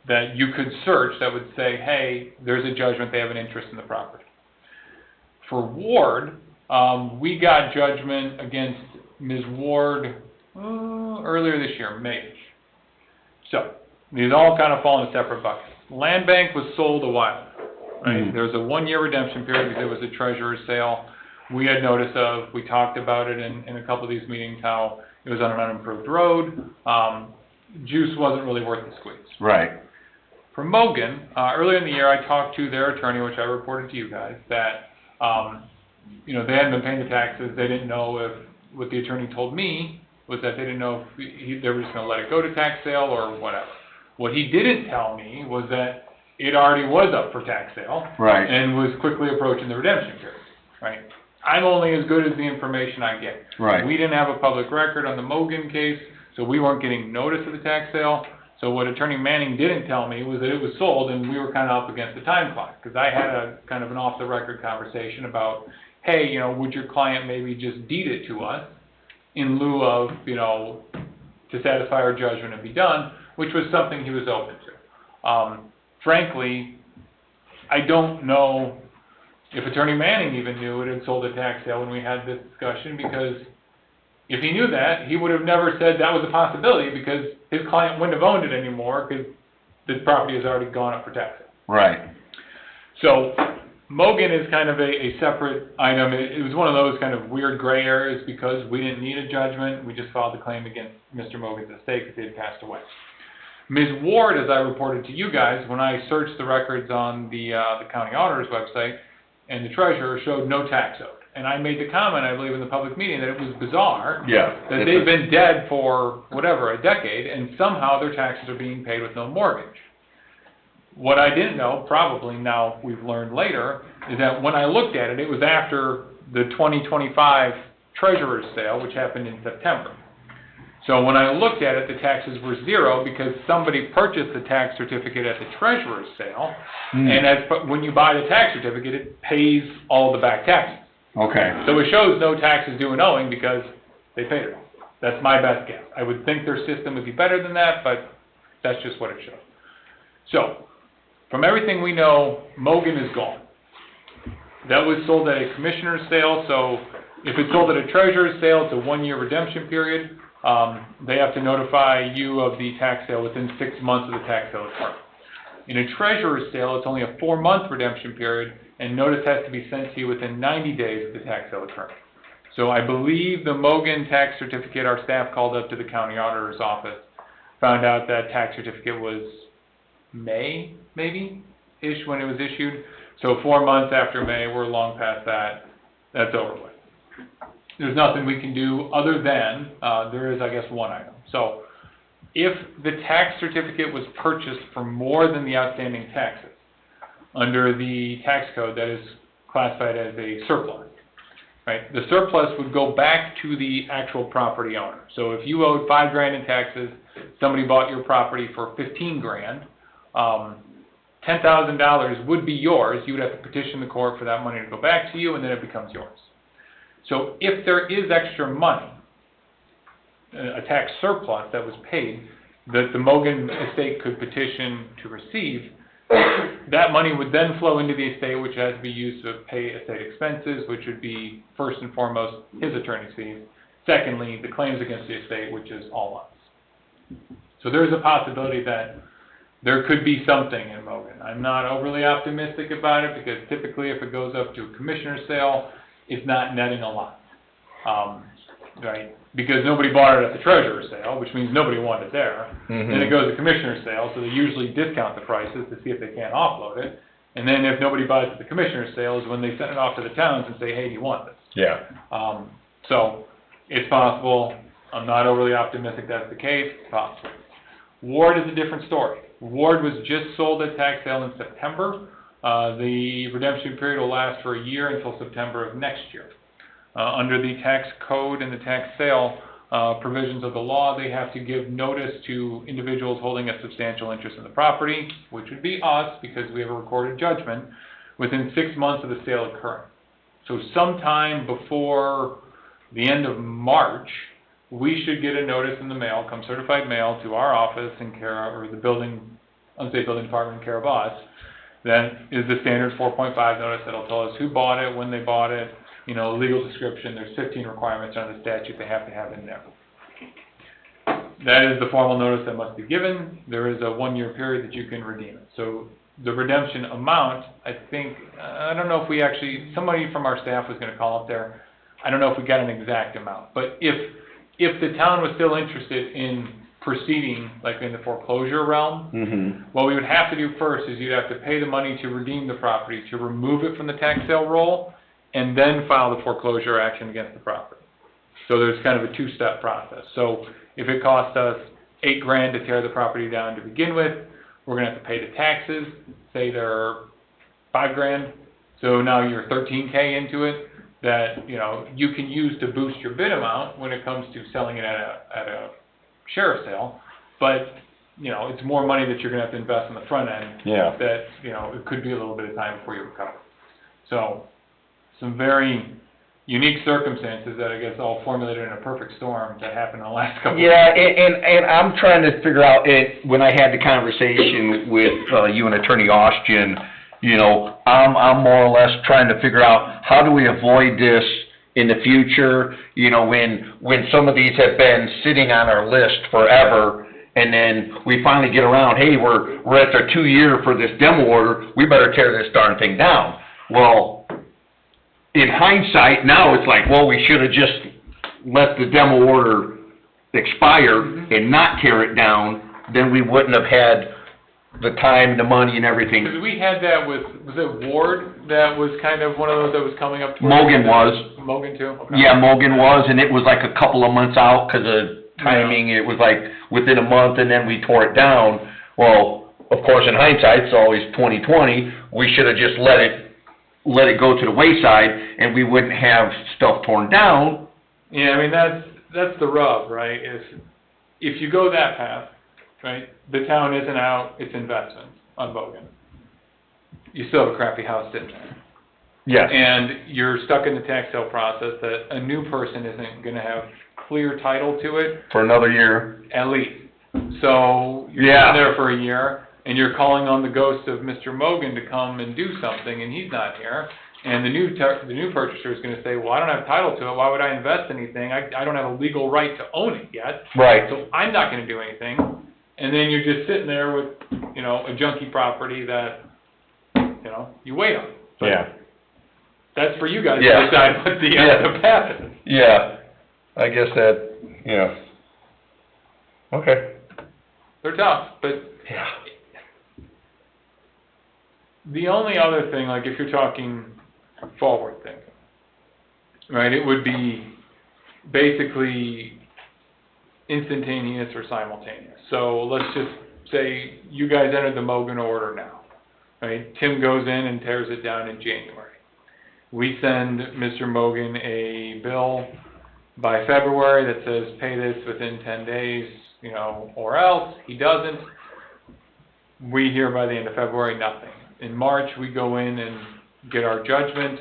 that you could search that would say, hey, there's a judgment, they have an interest in the property. For Ward, we got judgment against Ms. Ward earlier this year, May. So, these all kind of fall in separate buckets. Land bank was sold a while ago, right? Mhm. There was a 1-year redemption period because it was a treasurer's sale. We had notice of, we talked about it in a couple of these meetings, how it was on an unimproved road. Juice wasn't really worth the squeeze. Right. For Mogan, earlier in the year, I talked to their attorney, which I reported to you guys, that, they hadn't been paying the taxes. They didn't know if, what the attorney told me was that they didn't know if they were just going to let it go to tax sale or whatever. What he didn't tell me was that it already was up for tax sale. Right. And was quickly approaching the redemption period, right? I'm only as good as the information I get. Right. We didn't have a public record on the Mogan case, so we weren't getting notice of the tax sale. So what Attorney Manning didn't tell me was that it was sold, and we were kind of up against the time clock, because I had a kind of an off-the-record conversation about, hey, would your client maybe just deed it to us in lieu of, to satisfy our judgment and be done, which was something he was open to. Frankly, I don't know if Attorney Manning even knew it had sold at tax sale when we had this discussion, because if he knew that, he would have never said that was a possibility, because his client wouldn't have owned it anymore, because the property has already gone up for tax sale. Right. So, Mogan is kind of a separate item. It was one of those kind of weird gray areas, because we didn't need a judgment. We just filed the claim against Mr. Mogan's estate because he had passed away. Ms. Ward, as I reported to you guys, when I searched the records on the county auditor's website, and the treasurer showed no tax owed. And I made the comment, I believe, in the public meeting, that it was bizarre that they've been dead for, whatever, a decade, and somehow their taxes are being paid with no mortgage. What I didn't know, probably now we've learned later, is that when I looked at it, it was after the 2025 treasurer's sale, which happened in September. So when I looked at it, the taxes were zero because somebody purchased the tax certificate at the treasurer's sale. And when you buy the tax certificate, it pays all the back taxes. Okay. So it shows no taxes due and owing because they paid it all. That's my best guess. I would think their system would be better than that, but that's just what it shows. So, from everything we know, Mogan is gone. That was sold at a commissioner's sale, so if it's sold at a treasurer's sale, it's a 1-year redemption period. They have to notify you of the tax sale within 6 months of the tax sale occurring. In a treasurer's sale, it's only a 4-month redemption period, and notice has to be sent to you within 90 days of the tax sale occurring. So I believe the Mogan tax certificate, our staff called up to the county auditor's office, found out that tax certificate was May, maybe-ish, when it was issued. So 4 months after May, we're long past that. That's over with. There's nothing we can do other than, there is, I guess, one item. So, if the tax certificate was purchased for more than the outstanding taxes, under the tax code, that is classified as a surplus, right? The surplus would go back to the actual property owner. So if you owed $5,000 in taxes, somebody bought your property for $15,000, $10,000 would be yours. You would have to petition the court for that money to go back to you, and then it becomes yours. So if there is extra money, a tax surplus that was paid, that the Mogan estate could petition to receive, that money would then flow into the estate, which has to be used to pay estate expenses, which would be, first and foremost, his attorney's fees. Secondly, the claims against the estate, which is all us. So there's a possibility that there could be something in Mogan. I'm not overly optimistic about it, because typically if it goes up to a commissioner's sale, it's not netting a lot, right? Because nobody bought it at the treasurer's sale, which means nobody wanted it there. Then it goes to commissioner's sale, so they usually discount the prices to see if they can't offload it. And then if nobody buys at the commissioner's sale is when they send it off to the towns and say, hey, do you want this? Yeah. So it's possible. I'm not overly optimistic that's the case. It's possible. Ward is a different story. Ward was just sold at tax sale in September. The redemption period will last for a year until September of next year. Under the tax code and the tax sale provisions of the law, they have to give notice to individuals holding a substantial interest in the property, which would be us because we have a recorded judgment, within 6 months of the sale occurring. So sometime before the end of March, we should get a notice in the mail, come certified mail to our office in care of, or the building, Unsafe Building Department in care of us. That is the standard 4.5 notice that'll tell us who bought it, when they bought it, you know, legal description. There's 15 requirements under the statute they have to have in there. That is the formal notice that must be given. There is a 1-year period that you can redeem it. So the redemption amount, I think, I don't know if we actually, somebody from our staff was going to call up there. I don't know if we got an exact amount. But if the town was still interested in proceeding, like in the foreclosure realm, what we would have to do first is you'd have to pay the money to redeem the property, to remove it from the tax sale roll, and then file the foreclosure action against the property. So there's kind of a 2-step process. So if it cost us $8,000 to tear the property down to begin with, we're going to have to pay the taxes. Say they're $5,000, so now you're $13,000 into it. That, you know, you can use to boost your bid amount when it comes to selling it at a sheriff's sale, but, you know, it's more money that you're going to have to invest on the front end. Yeah. That, you know, it could be a little bit of time before you recover. So, some very unique circumstances that I guess all formulated in a perfect storm that happened in the last couple of years. And I'm trying to figure out, when I had the conversation with you and Attorney Austin, you know, I'm more or less trying to figure out how do we avoid this in the future, you know, when some of these have been sitting on our list forever, and then we finally get around, hey, we're at the 2-year for this demo order, we better tear this darn thing down. Well, in hindsight, now it's like, well, we should have just let the demo order expire and not tear it down, then we wouldn't have had the time, the money, and everything. Because we had that with, was it Ward that was kind of one of those that was coming up? Mogan was. Mogan too? Okay. Yeah, Mogan was, and it was like a couple of months out because of timing. It was like within a month, and then we tore it down. Well, of course, in hindsight, it's always 20/20, we should have just let it go to the wayside, and we wouldn't have stuff torn down. Yeah, I mean, that's the rub, right, is if you go that path, right, the town isn't out its investment on Bogan. You still have a crappy house sitting there. Yes. And you're stuck in the tax sale process that a new person isn't gonna have clear title to it, For another year. at least. So, you're Yeah. sitting there for a year, and you're calling on the ghost of Mr. Mogan to come and do something, and he's not here. And the new purchaser is gonna say, well, I don't have title to it, why would I invest anything? I don't have a legal right to own it yet. Right. So I'm not gonna do anything. And then you're just sitting there with, you know, a junky property that, you know, you wait on. But Yeah. that's for you guys to Yeah. decide what the path is. Yeah, I guess that, yeah. Okay. They're tough, but Yeah. the only other thing, like if you're talking forward thinking, right, it would be basically instantaneous or simultaneous. So let's just say you guys entered the Mogan order now, right? Tim goes in and tears it down in January. We send Mr. Mogan a bill by February that says pay this within 10 days, you know, or else. He doesn't. We hear by the end of February, nothing. In March, we go in and get our judgment.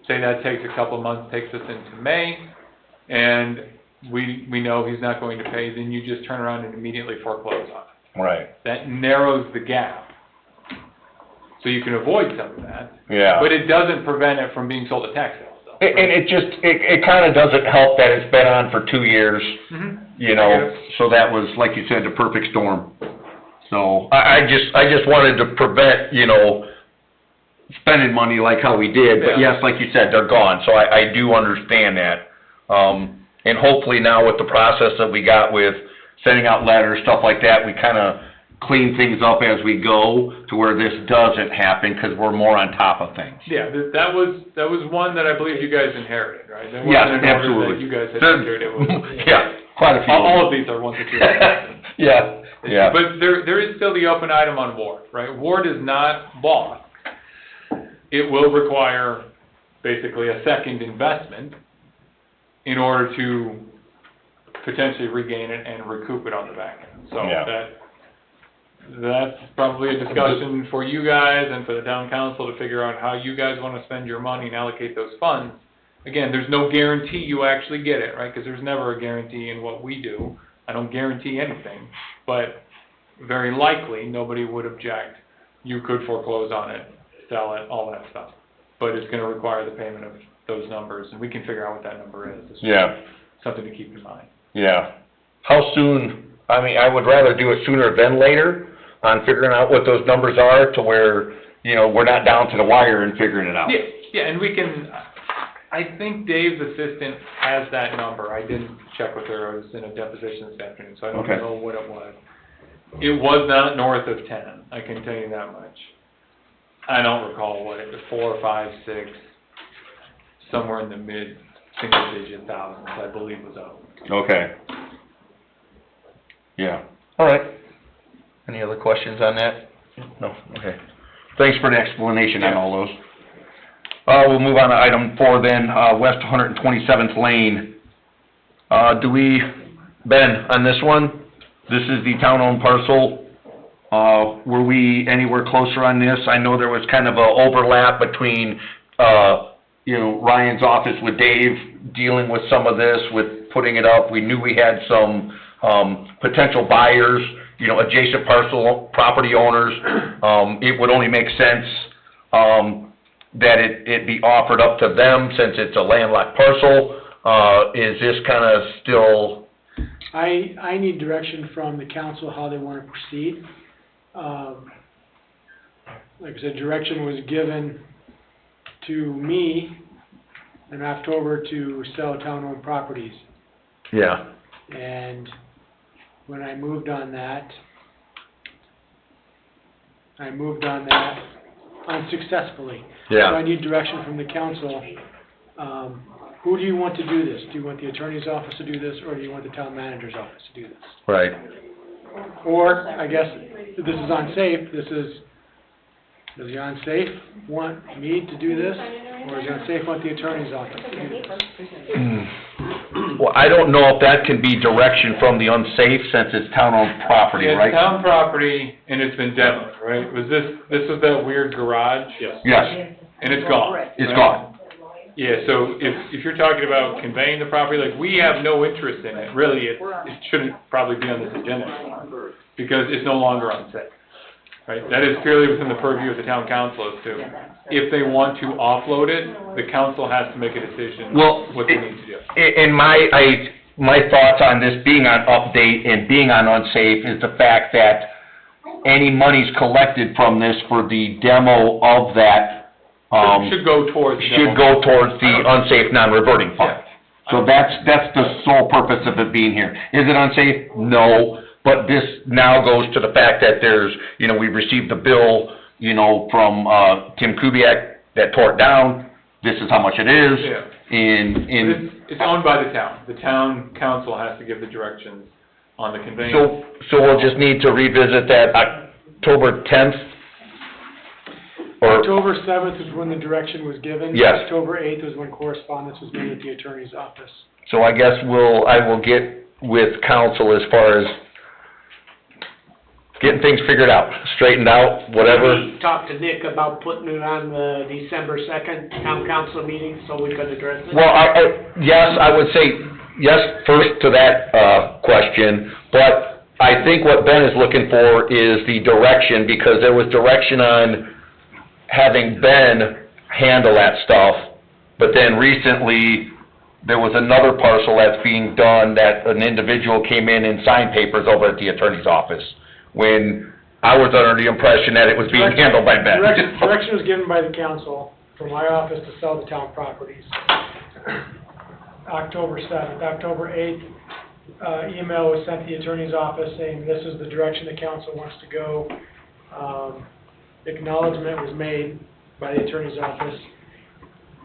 Say that takes a couple of months, takes us into May, and we know he's not going to pay, then you just turn around and immediately foreclose on it. Right. That narrows the gap. So you can avoid some of that. Yeah. But it doesn't prevent it from being sold at tax sales, though. And it just, it kinda doesn't help that it's been on for 2 years, you know, so that was, like you said, the perfect storm. So, I just wanted to prevent, you know, spending money like how we did, but Yeah. yes, like you said, they're gone, so I do understand that. And hopefully now with the process that we got with sending out letters, stuff like that, we kinda clean things up as we go to where this doesn't happen, because we're more on top of things. Yeah, that was one that I believe you guys inherited, right? That Yes, wasn't an order absolutely. that you guys had There- entered, it was. Yeah, quite a few. All of these are ones that you inherited. Yeah, yeah. But there is still the open item on Ward, right? Ward is not bought. It will require basically a second investment in order to potentially regain it and recoup it on the back end. So Yeah. that's probably a discussion for you guys and for the town council to figure out how you guys want to spend your money and allocate those funds. Again, there's no guarantee you actually get it, right? Because there's never a guarantee in what we do. I don't guarantee anything, but very likely, nobody would object. You could foreclose on it, sell it, all that stuff. But it's gonna require the payment of those numbers, and we can figure out what that number is. It's Yeah. something to keep in mind. Yeah. How soon, I mean, I would rather do it sooner than later on figuring out what those numbers are to where, you know, we're not down to the wire and figuring it out. Yeah, and we can, I think Dave's assistant has that number. I didn't check with her, I was in a deposition this afternoon, so I don't Okay. know what it was. It was not north of 10, I can tell you that much. I don't recall what it was, 4, 5, 6, somewhere in the mid single digit thousands, I believe was up. Okay. Yeah. All right. Any other questions on that? No? Okay. Thanks for the explanation on all those. We'll move on to item 4 then, West 127th Lane. Ben, on this one, this is the town-owned parcel. Were we anywhere closer on this? I know there was kind of a overlap between, you know, Ryan's office with Dave dealing with some of this, with putting it up. We knew we had some, potential buyers, you know, adjacent parcel property owners. It would only make sense, that it be offered up to them since it's a landlocked parcel. Is this kinda still? I need direction from the council how they want to proceed. Like I said, direction was given to me in October to sell town-owned properties. Yeah. And when I moved on that unsuccessfully. Yeah. So I need direction from the council. Who do you want to do this? Do you want the attorney's office to do this, or do you want the town manager's office to do this? Right. Or, I guess, if this is unsafe, does the unsafe want me to do this? Or does the unsafe want the attorney's office to do this? Well, I don't know if that can be direction from the unsafe since it's town-owned property, Yeah, right? it's town property and it's been demoed, right? This was that weird garage? Yes. Yes, And it's gone. it's right? gone. Yeah, so if you're talking about conveying the property, like, we have no interest in it, really, it shouldn't probably be on this agenda anymore, because it's no longer unsafe, right? That is purely within the purview of the town council as to, if they want to offload it, the council has to make a decision Well, what they need to do. In my thoughts on this being on update and being on unsafe is the fact that any monies collected from this for the demo of that, Should go towards. should go towards the unsafe non-reverting fund. So that's the sole purpose of it being here. Is it unsafe? No, but this now goes to the fact that there's, we received the bill, from, Tim Kubiak that tore it down. This is how much it is. Yeah. And It's owned by the town. The town council has to give the directions on the conveyance. so we'll just need to revisit that October 10th? Or, October 7th is when the direction was given. Yes. October 8th is when correspondence was made with the attorney's office. so I guess I will get with council as far as getting things figured out, straightened out, whatever. We talked to Nick about putting it on the December 2nd town council meeting so we could address it. Well, yes, I would say yes first to that, question, but I think what Ben is looking for is the direction, because there was direction on having Ben handle that stuff, but then recently, there was another parcel that's being done that an individual came in and signed papers over at the attorney's office, when I was under the impression that it was being handled by Ben. Direction was given by the council from my office to sell the town properties. October 7th. October 8th, email was sent to the attorney's office saying this is the direction the council wants to go. Acknowledgement was made by the attorney's office.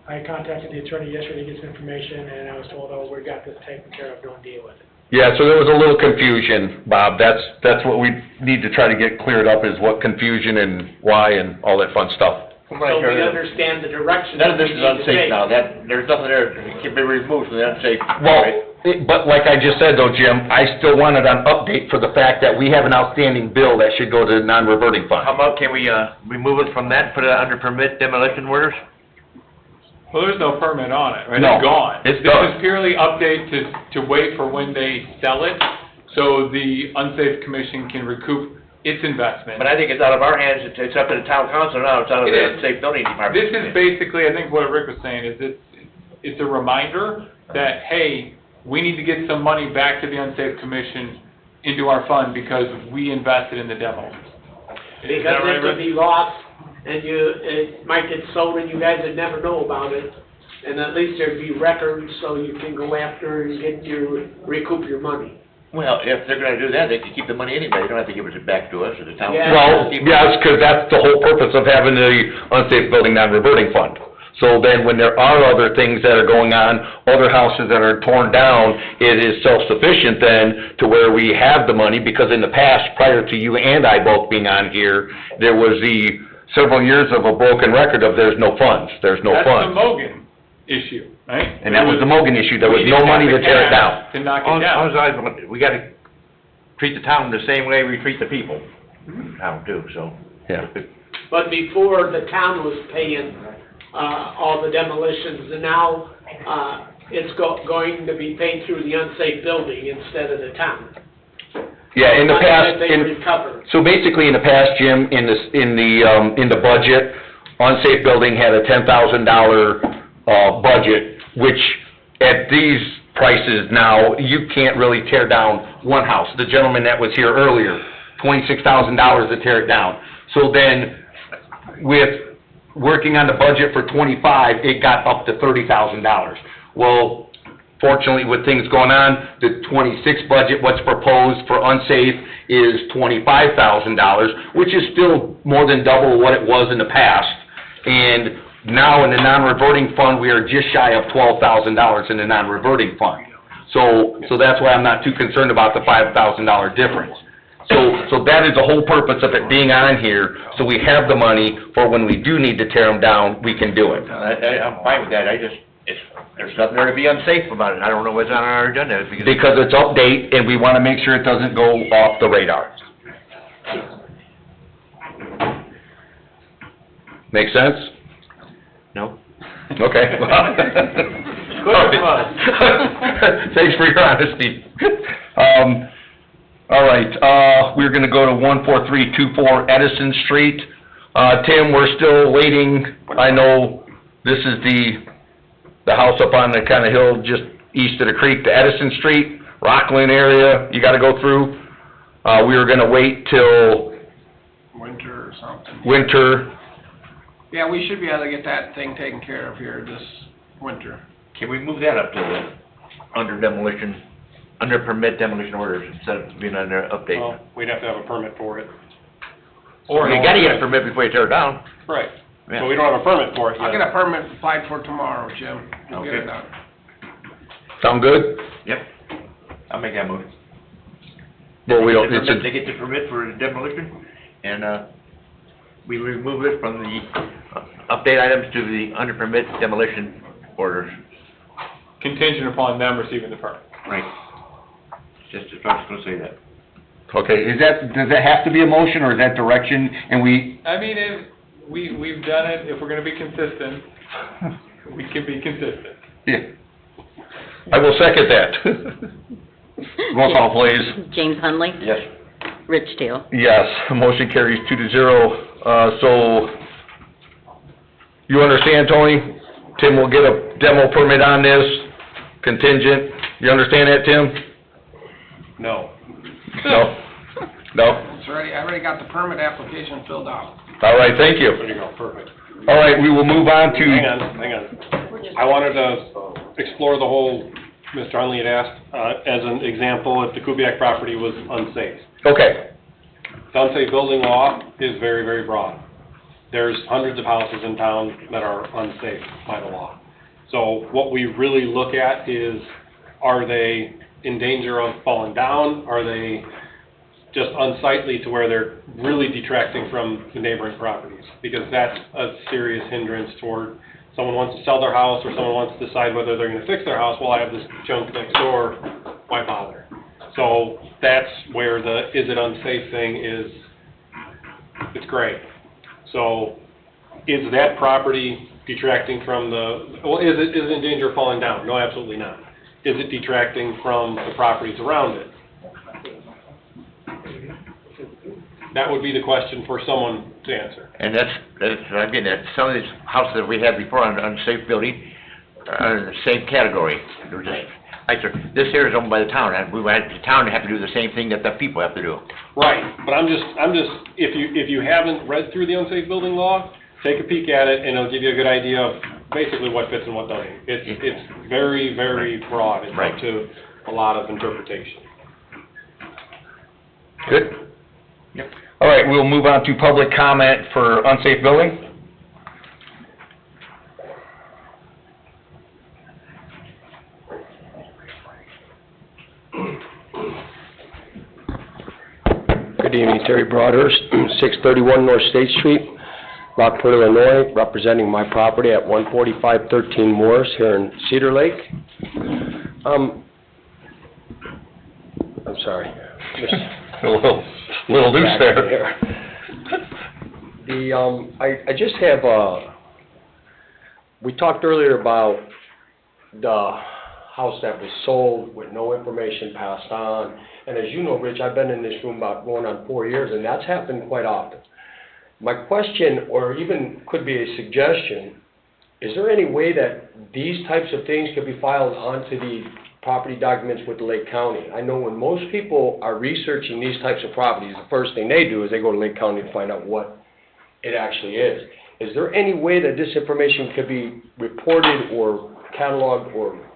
I contacted the attorney yesterday to get some information, and I was told, oh, we got this taken care of, don't deal with it. Yeah, so there was a little confusion, Bob. That's what we need to try to get cleared up, is what confusion and why and all that fun stuff. So we understand the direction. None of this we is need to unsafe take. now, there's nothing there, it can be removed from the unsafe. Well, right? but like I just said though, Jim, I still wanted an update for the fact that we have an outstanding bill that should go to the non-reverting fund. How about, can we, remove it from that and put it under permit demolition orders? Well, there's no permit on it, right? No, It's gone. it's This done. is purely update to wait for when they sell it, so the Unsafe Commission can recoup its investment. But I think it's out of our hands, it's up to the town council now, it's out of It the is. unsafe building department. This is basically, I think what Rick was saying, is it's a reminder that, hey, we need to get some money back to the Unsafe Commission into our fund because we invested in the demo. Is that Because right, it could Rick? be lost, and it might get sold and you guys would never know about it. And at least there'd be records so you can go after and recoup your money. Well, if they're gonna do that, they can keep the money anyway, they don't have to give it back to us or the town. Yeah. Well, yes, because that's the whole purpose of having the unsafe building non-reverting fund. So then when there are other things that are going on, other houses that are torn down, it is self-sufficient then to where we have the money, because in the past, prior to you and I both being on here, there was the several years of a broken record of there's no funds, there's no That's the funds. Mogan issue, right? And that was the Mogan issue, there was We no didn't money have to the tear it cash down. To knock All it down. I was, we gotta treat the town the same way we treat the people, town too, so. Yeah. But before, the town was paying, all the demolitions, and now, it's going to be paid through the unsafe building instead of the town. Yeah, in the Money past, that they recover. so basically in the past, Jim, in the budget, unsafe building had a $10,000, budget, which at these prices now, you can't really tear down one house. The gentleman that was here earlier, $26,000 to tear it down. So then, with working on the budget for 25, it got up to $30,000. Well, fortunately, with things going on, the 26 budget, what's proposed for unsafe is $25,000, which is still more than double what it was in the past. And now in the non-reverting fund, we are just shy of $12,000 in the non-reverting fund. So that's why I'm not too concerned about the $5,000 difference. So that is the whole purpose of it being on here, so we have the money for when we do need to tear them down, we can do it. I'm fine with that, there's nothing there to be unsafe about it, I don't know what's on our agenda, Because it's update, and we wanna make sure it doesn't go off the radar. Make sense? No? Okay. Thanks for your honesty. All right, we're gonna go to 14324 Edison Street. Tim, we're still waiting. I know this is the house up on the kind of hill just east of the creek, the Edison Street, Rockland area, you gotta go through. We were gonna wait till Winter or something. winter. Yeah, we should be able to get that thing taken care of here this winter. Can we move that up to the, under permit demolition orders, instead of being under update? Well, we'd have to have a permit for it. You gotta get a permit before you tear it down. Right, Yeah. but we don't have a permit for it yet. I'll get a permit applied for tomorrow, Jim. We'll get Okay. it done. Sound good? Yep. I'll make that move. Well, we don't, They get the permit for demolition, and, we remove it from the update items to the under permit demolition orders. Contingent upon them receiving the permit. Right. Just, I was gonna say that. okay, does that have to be a motion, or is that direction, and we, I mean, we've done it, if we're gonna be consistent, we can be consistent. yeah. I will second that. Roll call, please. James Hunley, Yes. Rich Tail. Yes, motion carries 2-0. So, you understand, Tony? Tim will get a demo permit on this, contingent. You understand that, Tim? No. No? No? It's ready, I already got the permit application filled out. All right, thank you. There you go, perfect. All right, we will move on to... Hang on. I wanted to explore the whole, Mr. Hunley had asked, as an example, if the Kubiak property was unsafe. Okay, The unsafe building law is very, very broad. There's hundreds of houses in town that are unsafe by the law. So what we really look at is, are they in danger of falling down? Are they just unsightly to where they're really detracting from the neighboring properties? Because that's a serious hindrance toward, someone wants to sell their house, or someone wants to decide whether they're gonna fix their house, well, I have this junk next door, why bother? So that's where the is it unsafe thing is, it's gray. So is that property detracting from is it in danger of falling down? No, absolutely not. Is it detracting from the properties around it? That would be the question for someone to answer. And that's what I'm getting at. Some of these houses that we had before on unsafe building are in the same category. They're just, this area is owned by the town, and we want the town to have to do the same thing that the people have to do. Right, but I'm just, if you haven't read through the unsafe building law, take a peek at it, and it'll give you a good idea of basically what fits and what doesn't. It's very, very broad. It's Right. up to a lot of interpretation. good. Yep. All right, we'll move on to public comment for unsafe building. Good evening, Terry Broadhurst, 631 North State Street, Rockport, Illinois, representing my property at 14513 Morris here in Cedar Lake. I'm sorry. A little loose there. I just have, we talked earlier about the house that was sold with no information passed on. And as you know, Rich, I've been in this room about going on 4 years, and that's happened quite often. My question, or even could be a suggestion, is there any way that these types of things could be filed onto the property documents with Lake County? I know when most people are researching these types of properties, the first thing they do is they go to Lake County to find out what it actually is. Is there any way that this information could be reported or cataloged or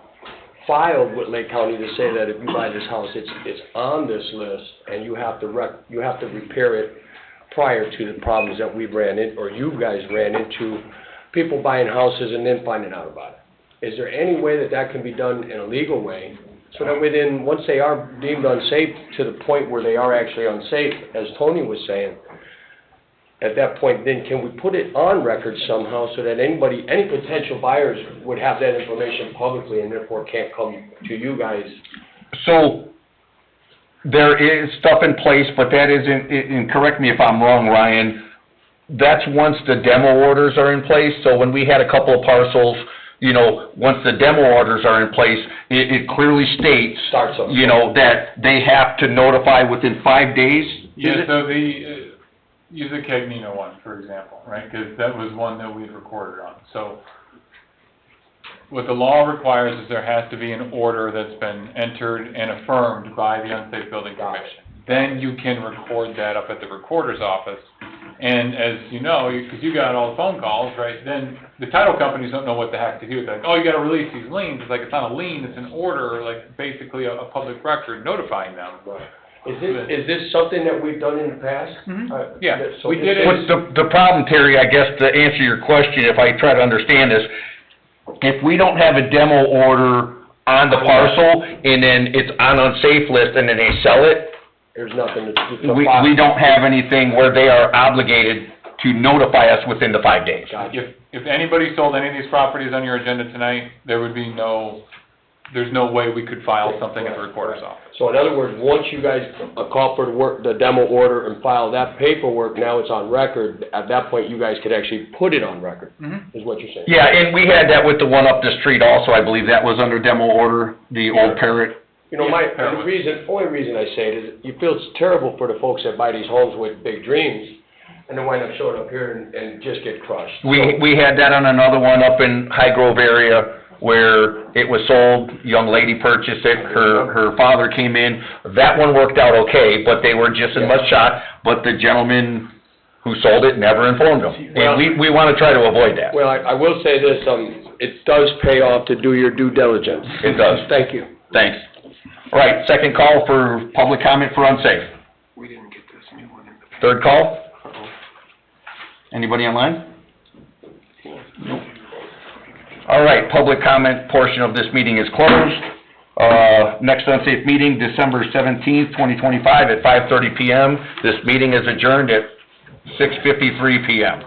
filed with Lake County to say that if you buy this house, it's on this list, and you have to repair it prior to the problems that we've ran into, or you guys ran into, people buying houses and then finding out about it? Is there any way that that can be done in a legal way So that within, once they are deemed unsafe to the point where they are actually unsafe, as Tony was saying, at that point, then can we put it on record somehow so that anybody, any potential buyers would have that information publicly and therefore can't come to you guys? So, there is stuff in place, but that isn't, and correct me if I'm wrong, Ryan, that's once the demo orders are in place, so when we had a couple of parcels, you know, once the demo orders are in place, it clearly states, Starts on. you know, that they have to notify within 5 days? Yeah, so use the Cagnino one, for example, right, because that was one that we'd recorded on. So what the law requires is there has to be an order that's been entered and affirmed by the Unsafe Building Commission. Then you can record that up at the recorder's office. And as you know, because you got all the phone calls, right, then the title companies don't know what the heck to do. It's like, oh, you gotta release these liens. It's like, it's not a lien, it's an order, like basically a public record notifying them. Is this something that we've done in the past? Yeah, So we this did is- it. What's the problem, Terry, I guess, to answer your question, if I try to understand this, if we don't have a demo order on the parcel, and then it's on unsafe list, and then they sell it, There's nothing to. we don't have anything where they are obligated to notify us within the 5 days. If anybody sold any of these properties on your agenda tonight, there would be there's no way we could file something at the recorder's office. So in other words, once you guys call for the demo order and file that paperwork, now it's on record, at that point, you guys could actually put it on record, is what you're saying? Yeah, and we had that with the one up the street also, I believe that was under demo order, the old Parrot. You know, only reason I say it is, you feel it's terrible for the folks that buy these homes with big dreams, and then wind up showing up here and just get crushed. We had that on another one up in High Grove area, where it was sold, young lady purchased it, her father came in, that one worked out okay, but they were just as much shocked, but the gentleman who sold it never informed them. And we wanna try to avoid that. Well, I will say this, it does pay off to do your due diligence. It does. Thank you. Thanks. All right, second call for public comment for unsafe. We didn't get this new one in the. Third call? Anybody online? Nope. All right, public comment portion of this meeting is closed. Next unsafe meeting, December 17th, 2025 at 5:30 PM. This meeting is adjourned at 6:53 PM.